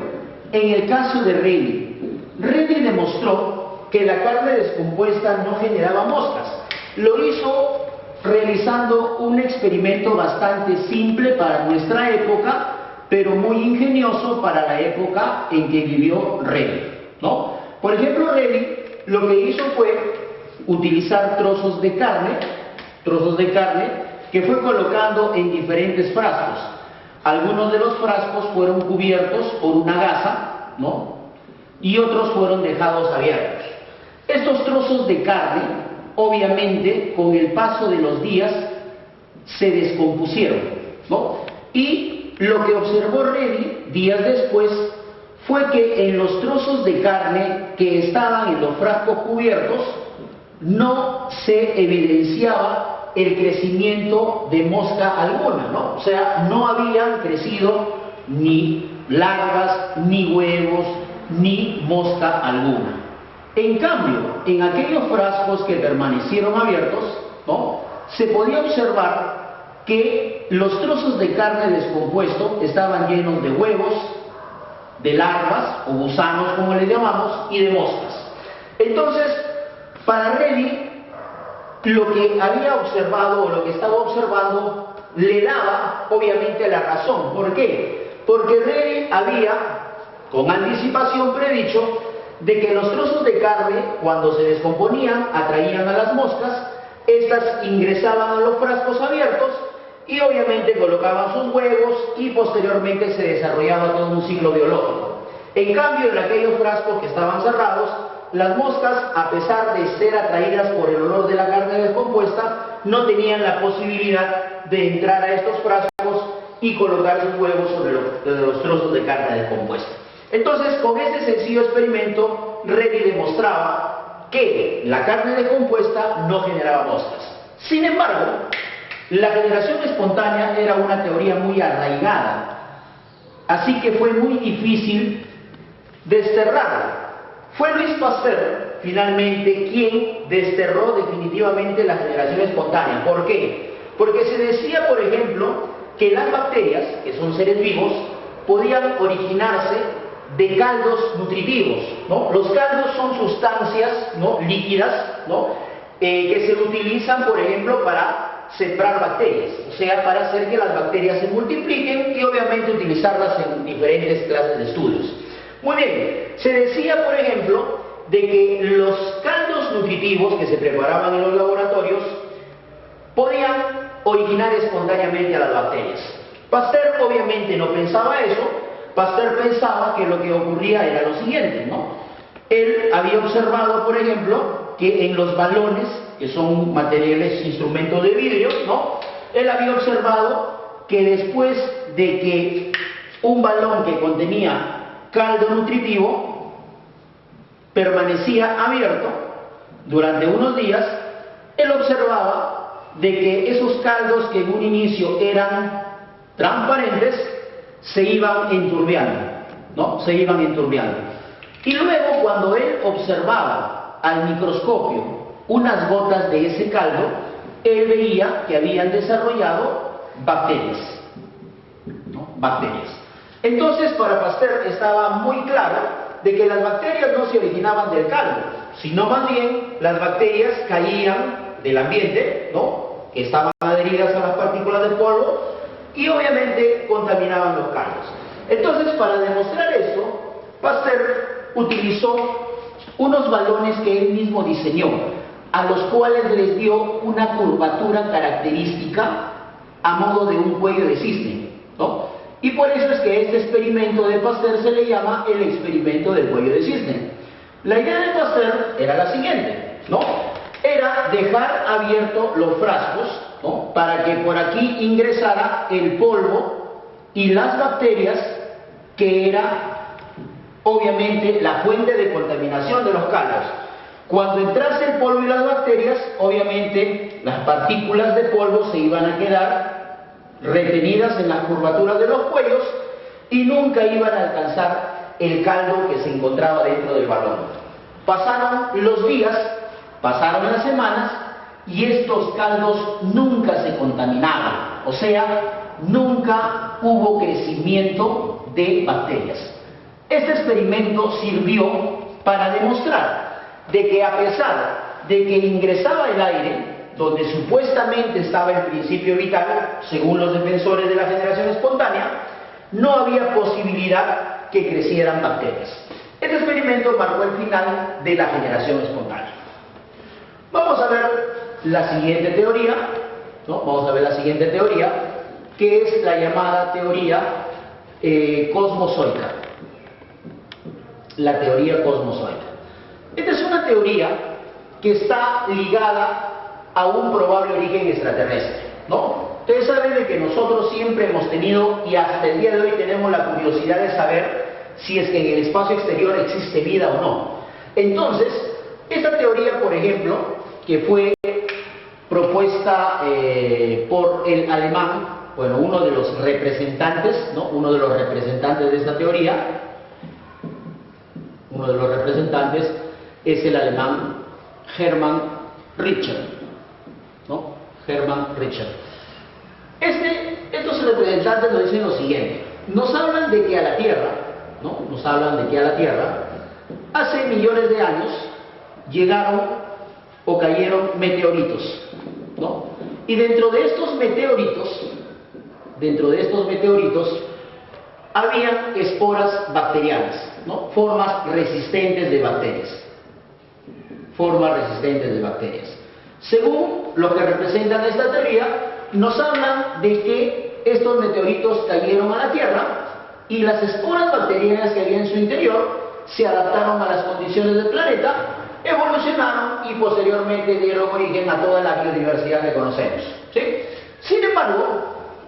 en el caso de Redi demostró que la carne descompuesta no generaba moscas. Lo hizo realizando un experimento bastante simple para nuestra época, pero muy ingenioso para la época en que vivió Redi, ¿no? Por ejemplo, Redi lo que hizo fue utilizar trozos de carne que fue colocando en diferentes frascos. Algunos de los frascos fueron cubiertos por una gasa, ¿no? Y otros fueron dejados abiertos. Estos trozos de carne, obviamente, con el paso de los días, se descompusieron, ¿no? Y lo que observó Redi días después fue que en los trozos de carne que estaban en los frascos cubiertos no se evidenciaba el crecimiento de mosca alguna, ¿no? O sea, no habían crecido ni larvas, ni huevos, ni mosca alguna. En cambio, en aquellos frascos que permanecieron abiertos, ¿no?, se podía observar que los trozos de carne descompuesto estaban llenos de huevos, de larvas o gusanos, como les llamamos, y de moscas. Entonces, para Redi, lo que había observado o lo que estaba observando le daba obviamente la razón. ¿Por qué? Porque Redi había con anticipación predicho de que los trozos de carne, cuando se descomponían, atraían a las moscas, estas ingresaban a los frascos abiertos y obviamente colocaban sus huevos y posteriormente se desarrollaba todo un ciclo biológico. En cambio, en aquellos frascos que estaban cerrados, las moscas, a pesar de ser atraídas por el olor de la carne descompuesta, no tenían la posibilidad de entrar a estos frascos y colocar sus huevos sobre los trozos de carne descompuesta. Entonces, con este sencillo experimento, Redi demostraba que la carne descompuesta no generaba moscas. Sin embargo, la generación espontánea era una teoría muy arraigada, así que fue muy difícil desterrarla. Fue Louis Pasteur, finalmente, quien desterró definitivamente la generación espontánea. ¿Por qué? Porque se decía, por ejemplo, que las bacterias, que son seres vivos, podían originarse de caldos nutritivos, ¿no? Los caldos son sustancias, ¿no?, líquidas, ¿no?, que se utilizan, por ejemplo, para sembrar bacterias, o sea, para hacer que las bacterias se multipliquen y obviamente utilizarlas en diferentes clases de estudios. Muy bien, se decía, por ejemplo, de que los caldos nutritivos que se preparaban en los laboratorios podían originar espontáneamente a las bacterias. Pasteur obviamente no pensaba eso. Pasteur pensaba que lo que ocurría era lo siguiente, ¿no? Él había observado, por ejemplo, que en los balones, que son materiales, instrumentos de vidrio, ¿no?, él había observado que después de que un balón que contenía caldo nutritivo permanecía abierto durante unos días, él observaba de que esos caldos que en un inicio eran transparentes se iban enturbiando, ¿no? Se iban enturbiando. Y luego, cuando él observaba al microscopio unas gotas de ese caldo, él veía que habían desarrollado bacterias, ¿no? Bacterias. Entonces, para Pasteur estaba muy claro de que las bacterias no se originaban del caldo, sino más bien las bacterias caían del ambiente, ¿no?, que estaban adheridas a las partículas de polvo y obviamente contaminaban los caldos. Entonces, para demostrar esto, Pasteur utilizó unos balones que él mismo diseñó. a los cuales les dio una curvatura característica a modo de un cuello de cisne, ¿no? Y por eso es que este experimento de Pasteur se le llama el experimento del cuello de cisne. La idea de Pasteur era la siguiente, ¿no? Era dejar abiertos los frascos, ¿no?, para que por aquí ingresara el polvo y las bacterias, que era obviamente la fuente de contaminación de los caldos. Cuando entrase el polvo y las bacterias, obviamente las partículas de polvo se iban a quedar retenidas en las curvaturas de los cuellos y nunca iban a alcanzar el caldo que se encontraba dentro del balón. Pasaron los días, pasaron las semanas y estos caldos nunca se contaminaban, o sea, nunca hubo crecimiento de bacterias. Este experimento sirvió para demostrar de que a pesar de que ingresaba el aire, donde supuestamente estaba el principio vital, según los defensores de la generación espontánea, no había posibilidad que crecieran bacterias. Este experimento marcó el final de la generación espontánea. Vamos a ver la siguiente teoría, ¿no? Vamos a ver la siguiente teoría, que es la llamada teoría cosmozoica. La teoría cosmozoica. Esta es una teoría que está ligada a un probable origen extraterrestre, ¿no? Ustedes saben de que nosotros siempre hemos tenido, y hasta el día de hoy tenemos la curiosidad de saber si es que en el espacio exterior existe vida o no. Entonces, esta teoría, por ejemplo, que fue propuesta por el alemán, bueno, uno de los representantes, ¿no?, uno de los representantes de esta teoría, uno de los representantes es el alemán Hermann Richter, ¿no? Hermann Richter. Estos representantes nos dicen lo siguiente: nos hablan de que a la Tierra, ¿no?, nos hablan de que a la Tierra hace millones de años llegaron o cayeron meteoritos, ¿no? Y dentro de estos meteoritos había esporas bacterianas, ¿no?, formas resistentes de bacterias. Según lo que representan esta teoría, nos hablan de que estos meteoritos cayeron a la Tierra y las esporas bacterianas que había en su interior se adaptaron a las condiciones del planeta, evolucionaron y posteriormente dieron origen a toda la biodiversidad que conocemos, ¿sí? Sin embargo,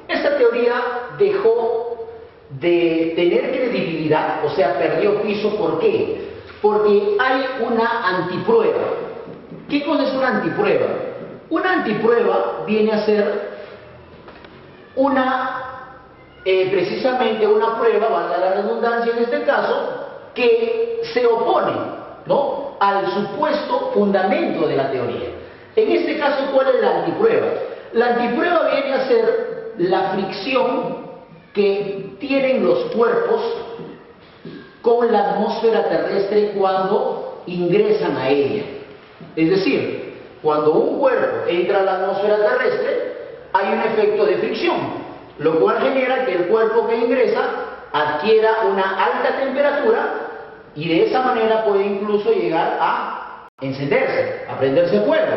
esta teoría dejó de tener credibilidad, o sea, perdió piso. ¿Por qué? Porque hay una antiprueba. ¿Qué cosa es una antiprueba? Una antiprueba viene a ser precisamente una prueba, valga la redundancia en este caso, que se opone, ¿no?, al supuesto fundamento de la teoría. En este caso, ¿cuál es la antiprueba? La antiprueba viene a ser la fricción que tienen los cuerpos con la atmósfera terrestre cuando ingresan a ella. Es decir, cuando un cuerpo entra a la atmósfera terrestre, hay un efecto de fricción, lo cual genera que el cuerpo que ingresa adquiera una alta temperatura y de esa manera puede incluso llegar a encenderse, a prenderse fuego.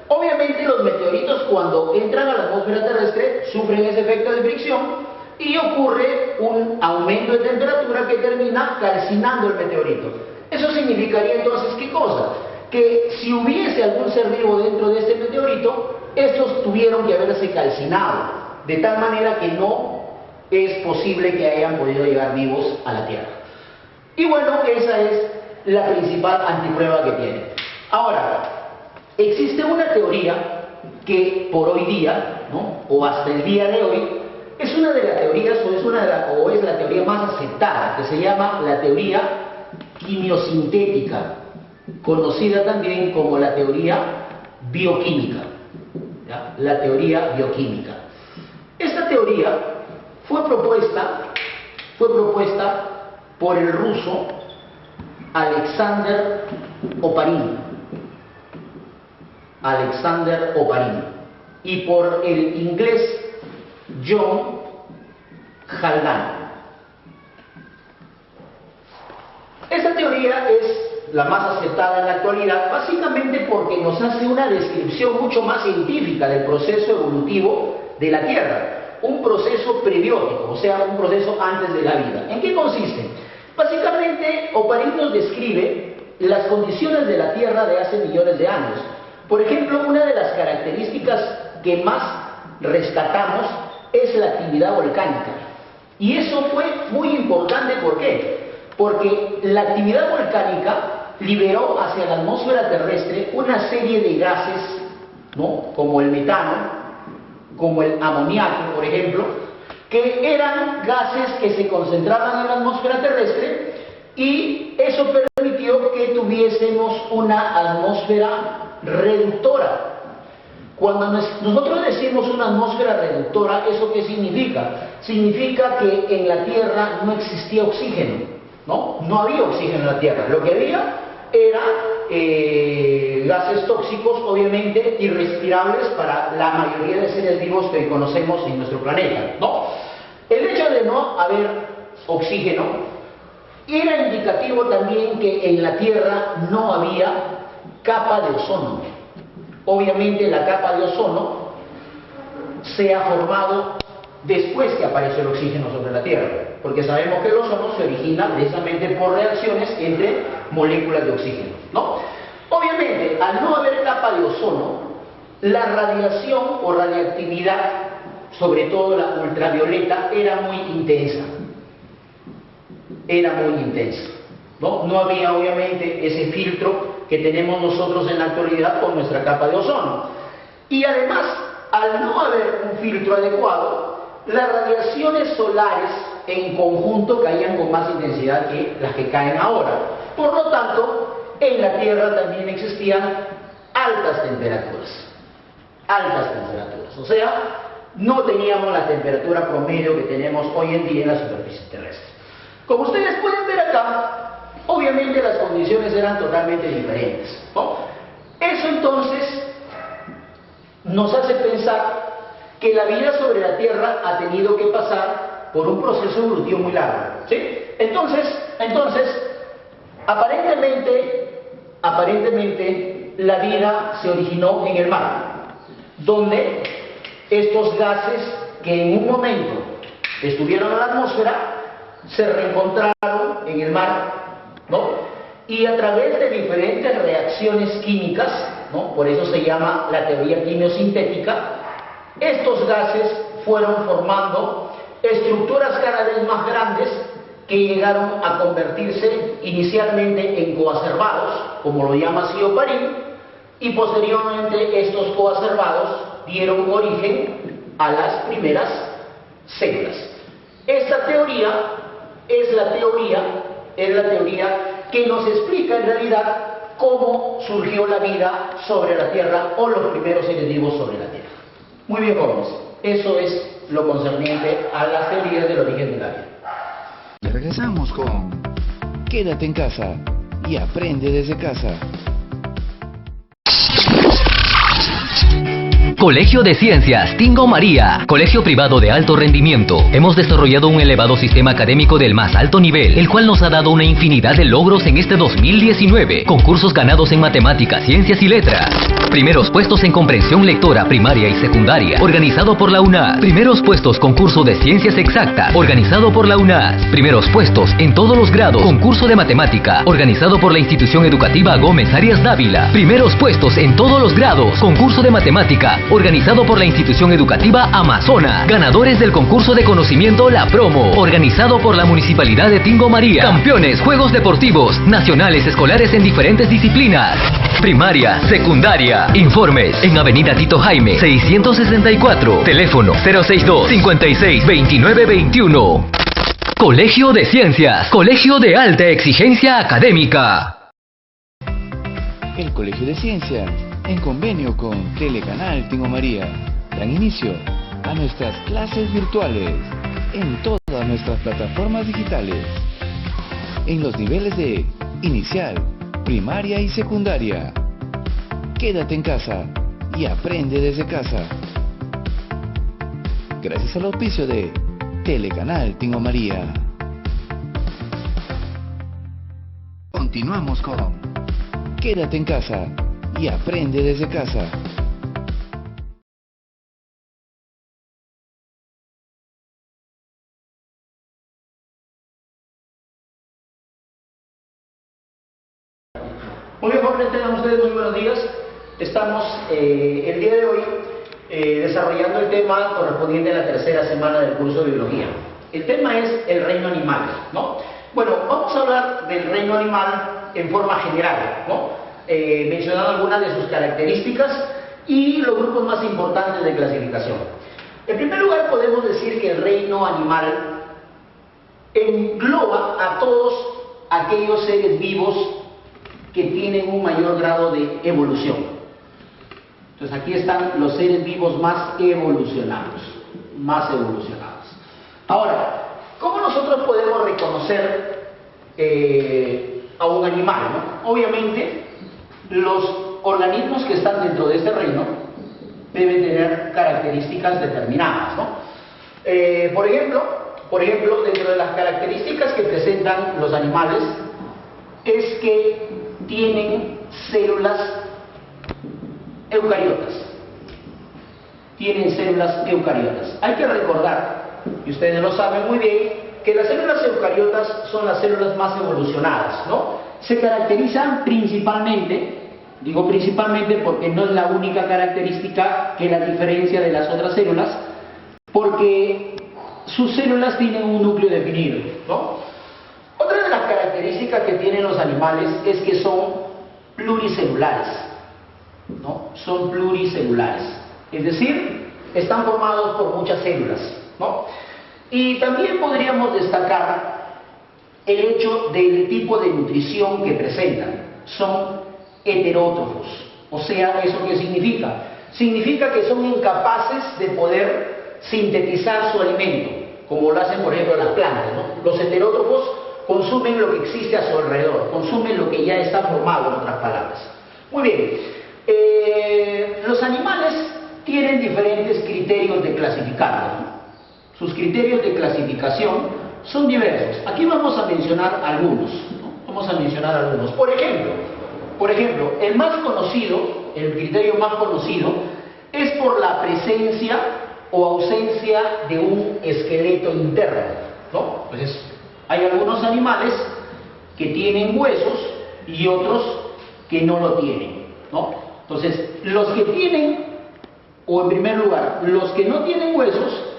Obviamente los meteoritos, cuando entran a la atmósfera terrestre, sufren ese efecto de fricción y ocurre un aumento de temperatura que termina calcinando el meteorito. Eso significaría entonces, ¿qué cosa? Que si hubiese algún ser vivo dentro de este meteorito, estos tuvieron que haberse calcinado, de tal manera que no es posible que hayan podido llegar vivos a la Tierra. Y bueno, esa es la principal antiprueba que tiene. Ahora, existe una teoría que por hoy día, ¿no?, o hasta el día de hoy, es una de las teorías, o es la teoría más aceptada, que se llama la teoría quimiosintética, conocida también como la teoría bioquímica, ¿ya? La teoría bioquímica. Esta teoría fue propuesta por el ruso Alexander Oparin, y por el inglés John Haldane. Esta teoría es la más aceptada en la actualidad, básicamente porque nos hace una descripción mucho más científica del proceso evolutivo de la Tierra, un proceso prebiótico, o sea, un proceso antes de la vida. ¿En qué consiste? Básicamente, Oparín nos describe las condiciones de la Tierra de hace millones de años. Por ejemplo, una de las características que más rescatamos es la actividad volcánica. Y eso fue muy importante, ¿por qué? Porque la actividad volcánica liberó hacia la atmósfera terrestre una serie de gases, ¿no?, como el metano, como el amoníaco, por ejemplo, que eran gases que se concentraban en la atmósfera terrestre, y eso permitió que tuviésemos una atmósfera reductora. Cuando nosotros decimos una atmósfera reductora, ¿eso qué significa? Significa que en la Tierra no existía oxígeno, ¿no? No había oxígeno en la Tierra. Lo que había era gases tóxicos, obviamente irrespirables para la mayoría de seres vivos que conocemos en nuestro planeta, ¿no? El hecho de no haber oxígeno era indicativo también que en la Tierra no había capa de ozono. Obviamente la capa de ozono se ha formado después que apareció el oxígeno sobre la Tierra, porque sabemos que el ozono se origina precisamente por reacciones entre moléculas de oxígeno, ¿no? Obviamente, al no haber capa de ozono, la radiación o radiactividad, sobre todo la ultravioleta, era muy intensa. Era muy intensa, ¿no? No había obviamente ese filtro que tenemos nosotros en la actualidad con nuestra capa de ozono. Y además, al no haber un filtro adecuado, las radiaciones solares en conjunto caían con más intensidad que las que caen ahora. Por lo tanto, en la Tierra también existían altas temperaturas. Altas temperaturas. O sea, no teníamos la temperatura promedio que tenemos hoy en día en la superficie terrestre. Como ustedes pueden ver acá, obviamente las condiciones eran totalmente diferentes, ¿no? Eso entonces nos hace pensar que la vida sobre la Tierra ha tenido que pasar por un proceso evolutivo muy largo, ¿sí? Entonces, aparentemente la vida se originó en el mar, donde estos gases que en un momento estuvieron en la atmósfera se reencontraron en el mar, ¿no? Y a través de diferentes reacciones químicas, ¿no?, por eso se llama la teoría quimiosintética, estos gases fueron formando estructuras cada vez más grandes que llegaron a convertirse inicialmente en coacervados, como lo llama así Oparín, y posteriormente estos coacervados dieron origen a las primeras células. Esta teoría es la teoría que nos explica en realidad cómo surgió la vida sobre la Tierra o los primeros seres vivos sobre la Tierra. Muy bien, jóvenes, eso es lo concerniente a las teorías del origen de la vida. Y regresamos con Quédate en casa y aprende desde casa. Colegio de Ciencias Tingo María, colegio privado de alto rendimiento. Hemos desarrollado un elevado sistema académico del más alto nivel, el cual nos ha dado una infinidad de logros en este 2019. Concursos ganados en matemáticas, ciencias y letras. Primeros puestos en comprensión lectora primaria y secundaria, organizado por la UNAS. Primeros puestos concurso de ciencias exactas, organizado por la UNAS. Primeros puestos en todos los grados, concurso de matemática, organizado por la institución educativa Gómez Arias Dávila. Primeros puestos en todos los grados, concurso de matemática, organizado por la institución educativa Amazonas. Ganadores del concurso de conocimiento La Promo, organizado por la Municipalidad de Tingo María. Campeones, juegos deportivos, nacionales, escolares en diferentes disciplinas. Primaria, secundaria. Informes en Avenida Tito Jaime, 664. Teléfono 062-56-2921. Colegio de Ciencias, colegio de alta exigencia académica. El Colegio de Ciencias, en convenio con Telecanal Tingo María, dan inicio a nuestras clases virtuales en todas nuestras plataformas digitales, en los niveles de inicial, primaria y secundaria. Quédate en casa y aprende desde casa. Gracias al auspicio de Telecanal Tingo María. Continuamos con Quédate en casa y aprende desde casa. Muy bien, jóvenes, tengan ustedes muy buenos días. Estamos el día de hoy desarrollando el tema correspondiente a la tercera semana del curso de biología. El tema es el reino animal, ¿no? Bueno, vamos a hablar del reino animal en forma general, ¿no? Mencionando algunas de sus características y los grupos más importantes de clasificación. En primer lugar, podemos decir que el reino animal engloba a todos aquellos seres vivos que tienen un mayor grado de evolución. Entonces aquí están los seres vivos más evolucionados, Ahora, ¿cómo nosotros podemos reconocer a un animal, ¿no? Obviamente, los organismos que están dentro de este reino deben tener características determinadas, ¿no? Por ejemplo, dentro de las características que presentan los animales es que tienen células eucariotas. Hay que recordar, y ustedes lo saben muy bien, que las células eucariotas son las células más evolucionadas, ¿no? Se caracterizan principalmente, digo principalmente porque no es la única característica que las diferencia de las otras células, porque sus células tienen un núcleo definido, ¿no? Otra de las características que tienen los animales es que son pluricelulares, ¿no? Son pluricelulares, es decir, están formados por muchas células, ¿no? Y también podríamos destacar el hecho del tipo de nutrición que presentan. Son heterótrofos. O sea, ¿eso qué significa? Significa que son incapaces de poder sintetizar su alimento, como lo hacen, por ejemplo, las plantas, ¿no? Los heterótrofos consumen lo que existe a su alrededor, consumen lo que ya está formado, en otras palabras. Muy bien, los animales tienen diferentes criterios de clasificarlos, ¿no? Sus criterios de clasificación son diversos. Aquí vamos a mencionar algunos, ¿no? Por ejemplo, el más conocido, el criterio más conocido, es por la presencia o ausencia de un esqueleto interno, ¿no? Entonces, hay algunos animales que tienen huesos y otros que no lo tienen, ¿no? Entonces, los que tienen, o en primer lugar, los que no tienen huesos,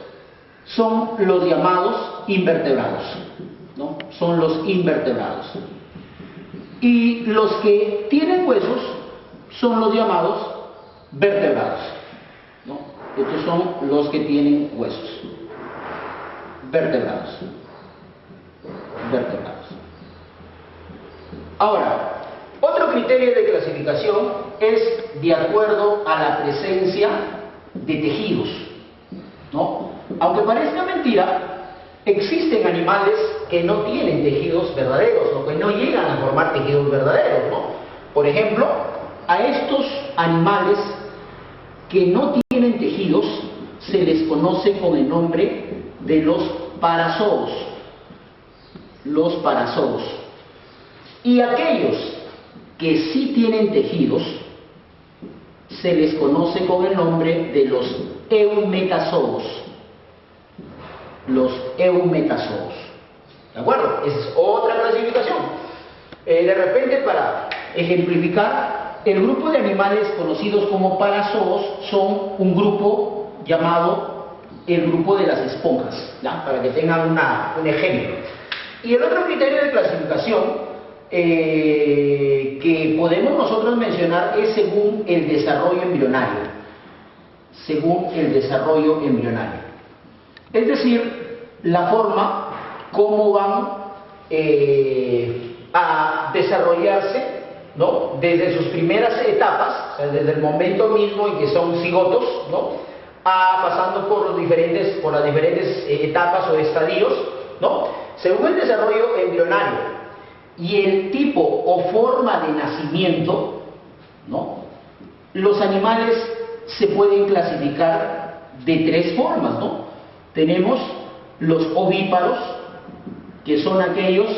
son los llamados invertebrados, ¿no? Son los invertebrados. Y los que tienen huesos son los llamados vertebrados, ¿no? Estos son los que tienen huesos. Vertebrados. Ahora, otro criterio de clasificación es de acuerdo a la presencia de tejidos, ¿no? Aunque parezca mentira, existen animales que no tienen tejidos verdaderos o que no llegan a formar tejidos verdaderos, ¿no? Por ejemplo, a estos animales que no tienen tejidos se les conoce con el nombre de los parazoos. Los parazoos. Y aquellos que sí tienen tejidos se les conoce con el nombre de los eumetazoos. Los eumetazoos. ¿De acuerdo? Esa es otra clasificación. De repente, para ejemplificar, el grupo de animales conocidos como parazoos son un grupo llamado el grupo de las esponjas, ¿ya? Para que tengan un ejemplo. Y el otro criterio de clasificación que podemos nosotros mencionar es según el desarrollo embrionario. Según el desarrollo embrionario. Es decir, la forma como van a desarrollarse, ¿no? Desde sus primeras etapas, o sea, desde el momento mismo en que son cigotos, ¿no? Pasando por las diferentes etapas o estadios, ¿no? Según el desarrollo embrionario y el tipo o forma de nacimiento, ¿no? Los animales se pueden clasificar de tres formas, ¿no? Tenemos los ovíparos, que son aquellos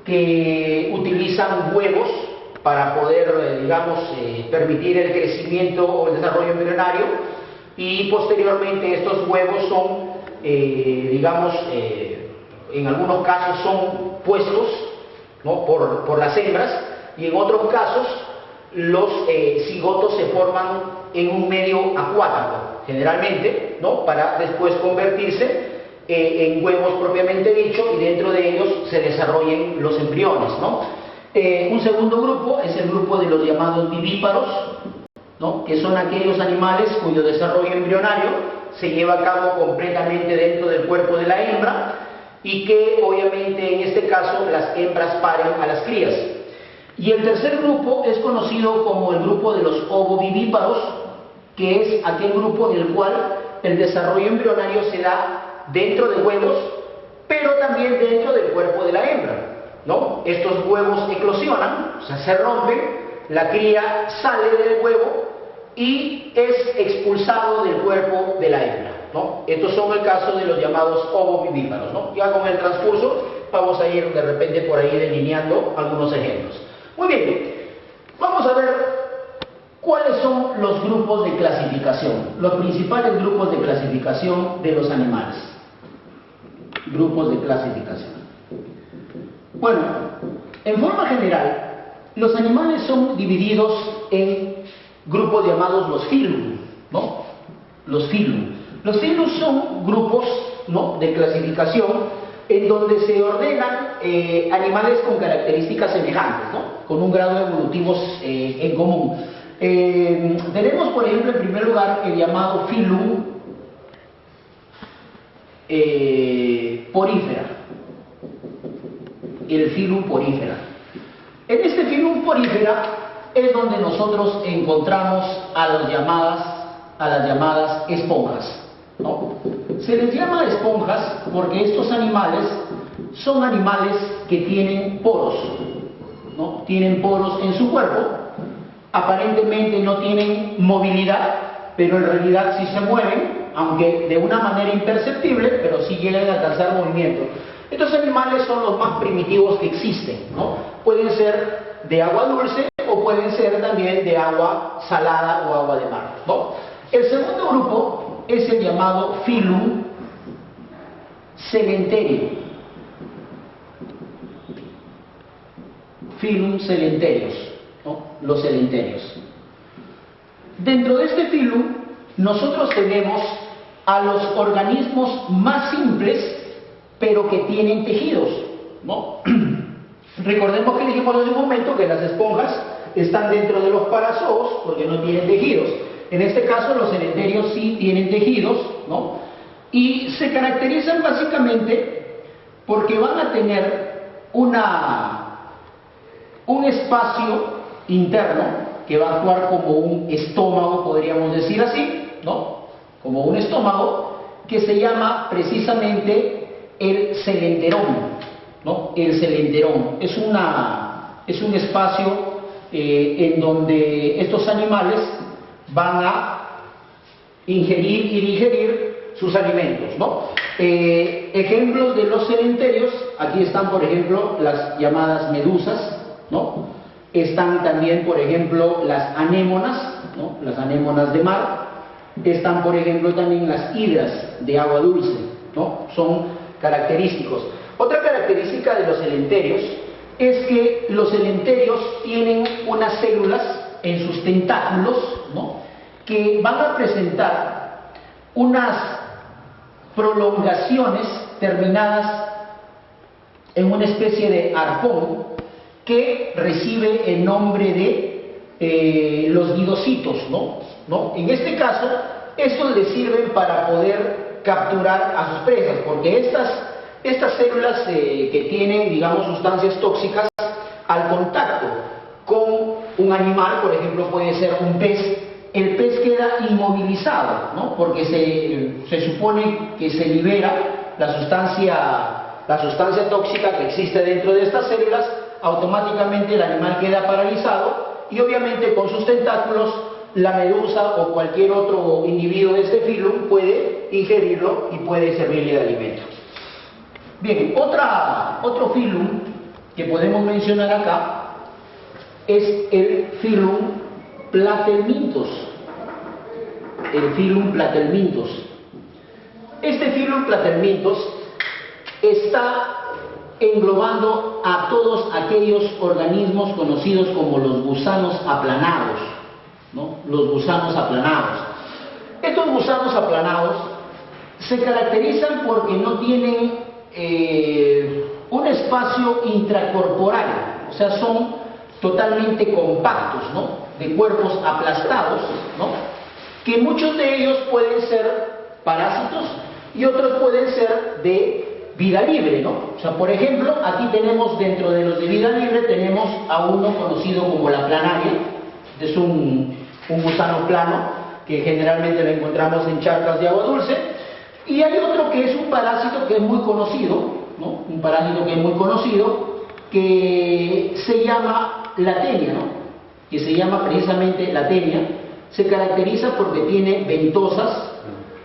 que utilizan huevos para poder, permitir el crecimiento o el desarrollo embrionario, y posteriormente estos huevos son, en algunos casos son puestos, ¿no?, por las hembras, y en otros casos los cigotos se forman en un medio acuático, generalmente, ¿no?, para después convertirse en huevos propiamente dicho, y dentro de ellos se desarrollen los embriones, ¿no? Un segundo grupo es el grupo de los llamados vivíparos, ¿no?, que son aquellos animales cuyo desarrollo embrionario se lleva a cabo completamente dentro del cuerpo de la hembra, y que obviamente en este caso las hembras paren a las crías. Y el tercer grupo es conocido como el grupo de los ovovivíparos, que es aquel grupo en el cual el desarrollo embrionario se da dentro de huevos, pero también dentro del cuerpo de la hembra, ¿no? Estos huevos eclosionan, o sea, se rompen, la cría sale del huevo y es expulsado del cuerpo de la hembra, ¿no? Estos son el caso de los llamados ovovivíparos, ¿no? Ya con el transcurso vamos a ir de repente por ahí delineando algunos ejemplos. Muy bien, vamos a ver cuáles son los grupos de clasificación, los principales grupos de clasificación de los animales. Grupos de clasificación. Bueno, en forma general, los animales son divididos en grupos llamados los filum, ¿no? Los filum. Los filum son grupos, ¿no?, de clasificación en donde se ordenan animales con características semejantes, ¿no?, con un grado evolutivo en común. Tenemos, por ejemplo, en primer lugar el llamado filum porífera. El filum porífera. En este filum porífera es donde nosotros encontramos a las llamadas esponjas, ¿no? Se les llama esponjas porque estos animales son animales que tienen poros, ¿no? Tienen poros en su cuerpo, aparentemente no tienen movilidad, pero en realidad sí se mueven, aunque de una manera imperceptible, pero sí llegan a alcanzar movimiento. Estos animales son los más primitivos que existen, ¿no? Pueden ser de agua dulce o pueden ser también de agua salada o agua de mar, ¿no? El segundo grupo es el llamado filum selenterio. Filum selenterios, ¿no? Los selenterios. Dentro de este filum nosotros tenemos a los organismos más simples, pero que tienen tejidos, ¿no? Recordemos que dijimos hace un momento que las esponjas están dentro de los parazoos porque no tienen tejidos. En este caso los selenterios sí tienen tejidos, ¿no? Y se caracterizan básicamente porque van a tener un espacio interno que va a actuar como un estómago, podríamos decir así, ¿no? Como un estómago que se llama precisamente el celenterón, ¿no? El celenterón es un espacio en donde estos animales van a ingerir y digerir sus alimentos, ¿no? Ejemplos de los celenterios, aquí están por ejemplo las llamadas medusas, ¿no? Están también por ejemplo las anémonas, ¿no? Las anémonas de mar. Están por ejemplo también las hidras de agua dulce, ¿no? Son característicos. Otra característica de los celenterios es que los celenterios tienen unas células en sus tentáculos, ¿no?, que van a presentar unas prolongaciones terminadas en una especie de arpón que recibe el nombre de los guidocitos, ¿no? En este caso, estos les sirven para poder capturar a sus presas, porque estas células que tienen, digamos, sustancias tóxicas, al contacto con un animal, por ejemplo, puede ser un pez, el pez queda inmovilizado, ¿no? Porque se supone que se libera la sustancia tóxica que existe dentro de estas células, automáticamente el animal queda paralizado y obviamente con sus tentáculos la medusa o cualquier otro individuo de este filum puede ingerirlo y puede servirle de alimento. Bien, otro filum que podemos mencionar acá es el Phylum Platelminthus. El Phylum Platelminthus. Este Phylum Platelminthus está englobando a todos aquellos organismos conocidos como los gusanos aplanados, ¿no? Los gusanos aplanados. Estos gusanos aplanados se caracterizan porque no tienen un espacio intracorporal, o sea, son totalmente compactos, ¿no? De cuerpos aplastados, ¿no? Que muchos de ellos pueden ser parásitos y otros pueden ser de vida libre, ¿no? O sea, por ejemplo, aquí tenemos dentro de los de vida libre, tenemos a uno conocido como la planaria, es un gusano plano, que generalmente lo encontramos en charcas de agua dulce, y hay otro que es un parásito que es muy conocido, ¿no? Un parásito que es muy conocido, que se llama la tenia, ¿no? Que se llama precisamente la tenia, se caracteriza porque tiene ventosas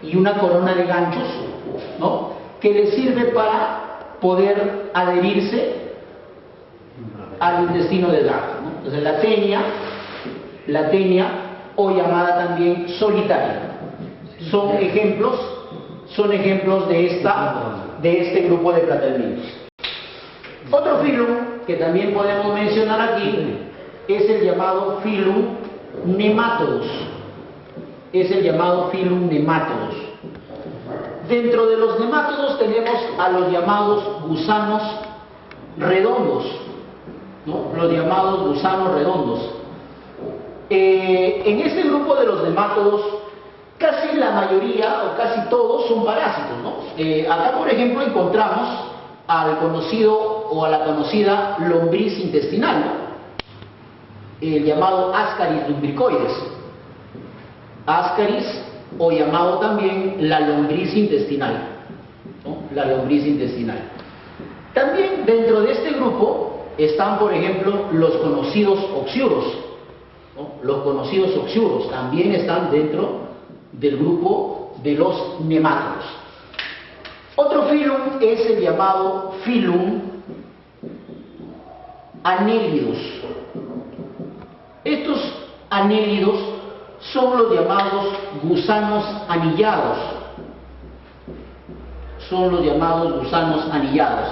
y una corona de ganchos, ¿no? Que le sirve para poder adherirse al intestino delgado, ¿no? Entonces la tenia o llamada también solitaria, son ejemplos de este grupo de platelminthus. Otro phylum que también podemos mencionar aquí es el llamado Phylum Nematodus. Es el llamado Phylum Nematodus. Dentro de los nemátodos tenemos a los llamados gusanos redondos, ¿no? Los llamados gusanos redondos. En este grupo de los nemátodos, casi la mayoría o casi todos son parásitos, ¿no? Acá, por ejemplo, encontramos al conocido o a la conocida lombriz intestinal, ¿no? El llamado Ascaris lumbricoides. Ascaris, o llamado también la lombriz intestinal, ¿no? La lombriz intestinal. También dentro de este grupo están, por ejemplo, los conocidos oxiuros, ¿no? Los conocidos oxiuros también están dentro del grupo de los nemátodos. Otro phylum es el llamado Phylum Annelidus. Estos anélidos son los llamados gusanos anillados. Son los llamados gusanos anillados.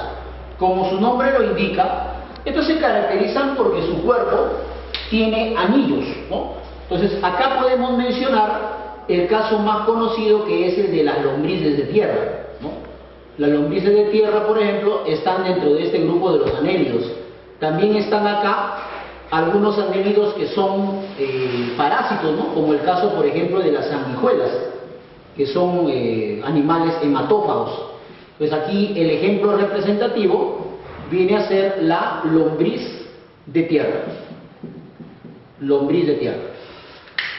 Como su nombre lo indica, estos se caracterizan porque su cuerpo tiene anillos, ¿no? Entonces, acá podemos mencionar el caso más conocido, que es el de las lombrices de tierra, ¿no? Las lombrices de tierra, por ejemplo, están dentro de este grupo de los anélidos. También están acá algunos anélidos que son parásitos, ¿no? Como el caso, por ejemplo, de las sanguijuelas, que son animales hematófagos. Pues aquí el ejemplo representativo viene a ser la lombriz de tierra. Lombriz de tierra.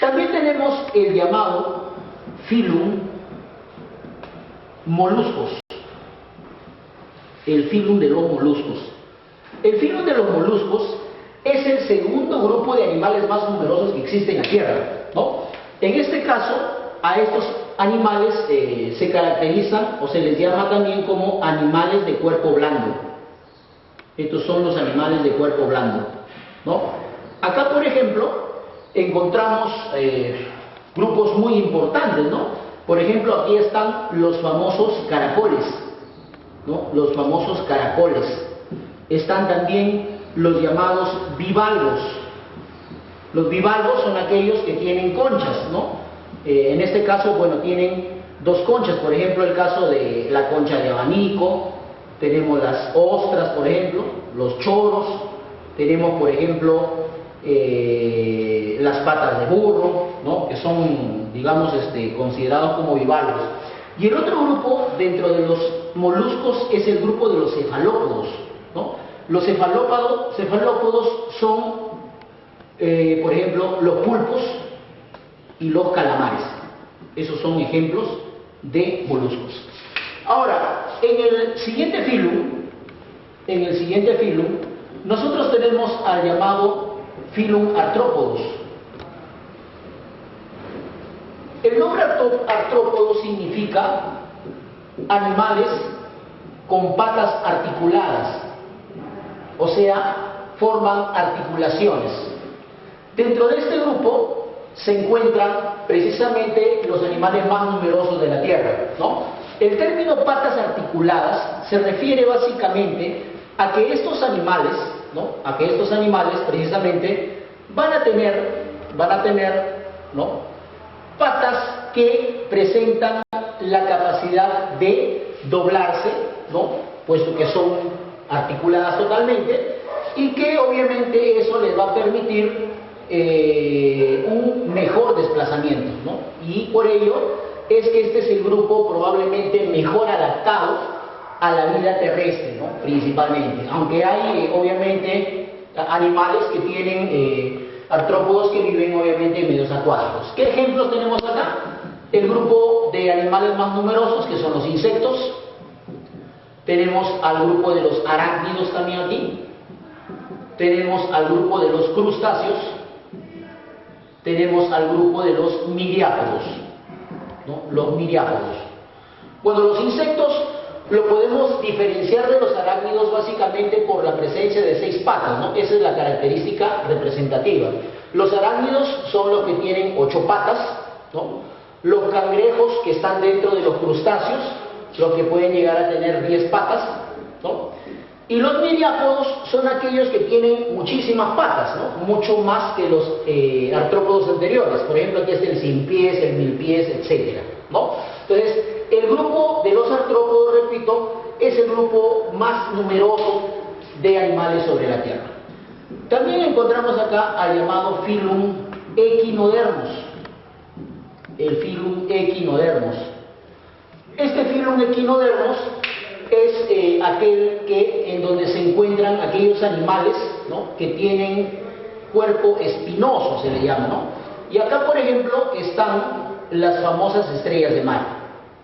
También tenemos el llamado Phylum Moluscos. El phylum de los moluscos. El phylum de los moluscos es el segundo grupo de animales más numerosos que existe en la Tierra, ¿no? En este caso, a estos animales se caracterizan o se les llama también como animales de cuerpo blando. Estos son los animales de cuerpo blando, ¿no? Acá, por ejemplo, encontramos grupos muy importantes, ¿no? Por ejemplo, aquí están los famosos caracoles, ¿no? Los famosos caracoles. Están también los llamados bivalvos. Los bivalvos son aquellos que tienen conchas, ¿no? En este caso, bueno, tienen dos conchas. Por ejemplo, el caso de la concha de abanico, tenemos las ostras, por ejemplo, los choros, tenemos, por ejemplo, las patas de burro, ¿no? Que son, digamos, considerados como bivalvos. Y el otro grupo dentro de los moluscos es el grupo de los cefalópodos, ¿no? Los cefalópodos son, por ejemplo, los pulpos y los calamares. Esos son ejemplos de moluscos. Ahora, en el siguiente phylum, nosotros tenemos al llamado Phylum Arthropodos. El nombre artrópodo significa animales con patas articuladas, o sea, forman articulaciones. Dentro de este grupo se encuentran precisamente los animales más numerosos de la Tierra, ¿no? El término patas articuladas se refiere básicamente a que estos animales, ¿no? A que estos animales precisamente van a tener, ¿no? Patas que presentan la capacidad de doblarse, ¿no? Puesto que son articuladas totalmente, y que obviamente eso les va a permitir un mejor desplazamiento, ¿no? Y por ello es que este es el grupo probablemente mejor adaptado a la vida terrestre, ¿no? Principalmente, aunque hay obviamente animales que tienen artrópodos que viven obviamente en medios acuáticos. ¿Qué ejemplos tenemos acá? El grupo de animales más numerosos, que son los insectos. Tenemos al grupo de los arácnidos también aquí. Tenemos al grupo de los crustáceos. Tenemos al grupo de los miriápodos, ¿no? Los miriápodos. Bueno, los insectos lo podemos diferenciar de los arácnidos básicamente por la presencia de 6 patas, ¿no? Esa es la característica representativa. Los arácnidos son los que tienen 8 patas, ¿no? Los cangrejos, que están dentro de los crustáceos, los que pueden llegar a tener 10 patas, ¿no? Y los miriápodos son aquellos que tienen muchísimas patas, ¿no? Mucho más que los artrópodos anteriores. Por ejemplo, aquí está el 100 pies, el 1000 pies, etc., ¿no? Entonces, el grupo de los artrópodos, repito, es el grupo más numeroso de animales sobre la Tierra. También encontramos acá al llamado Phylum Echinodermos. El Phylum Echinodermos. Este Phylum Echinodermos es aquel en donde se encuentran aquellos animales, ¿no? Que tienen cuerpo espinoso, se le llama, ¿no? Y acá, por ejemplo, están las famosas estrellas de mar,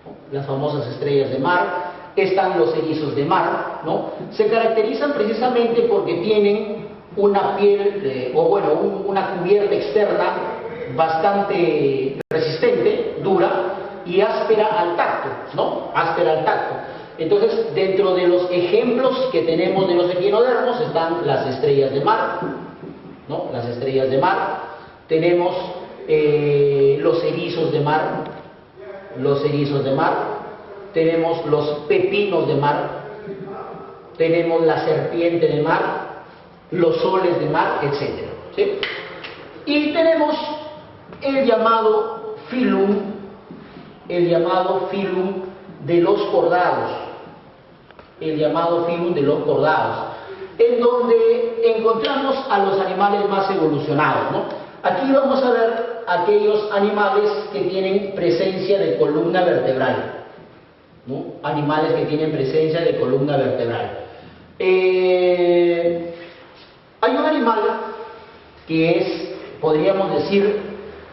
¿no? Las famosas estrellas de mar, están los erizos de mar, ¿no? Se caracterizan precisamente porque tienen una piel, una cubierta externa bastante resistente, dura y áspera al tacto, ¿no? Áspera al tacto. Entonces, dentro de los ejemplos que tenemos de los echinodermos están las estrellas de mar, ¿no? Las estrellas de mar. Tenemos los erizos de mar, tenemos los pepinos de mar, tenemos la serpiente de mar, los soles de mar, etc., ¿sí? Y tenemos el llamado Phylum de los cordados, en donde encontramos a los animales más evolucionados, ¿no? Aquí vamos a ver aquellos animales que tienen presencia de columna vertebral, ¿no? Animales que tienen presencia de columna vertebral. Hay un animal que es, podríamos decir,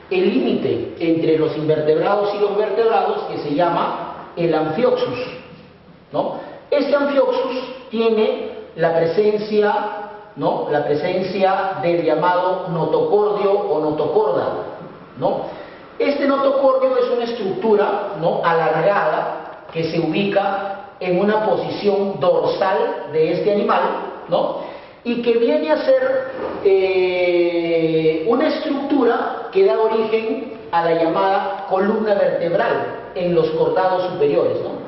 el límite entre los invertebrados y los vertebrados, que se llama el Amphioxus, ¿no? Este Amphioxus tiene la presencia, ¿no? La presencia del llamado notocordio o notocorda, ¿no? Este notocordio es una estructura, ¿no? Alargada que se ubica en una posición dorsal de este animal, ¿no? Y que viene a ser una estructura que da origen a la llamada columna vertebral en los cordados superiores, ¿no?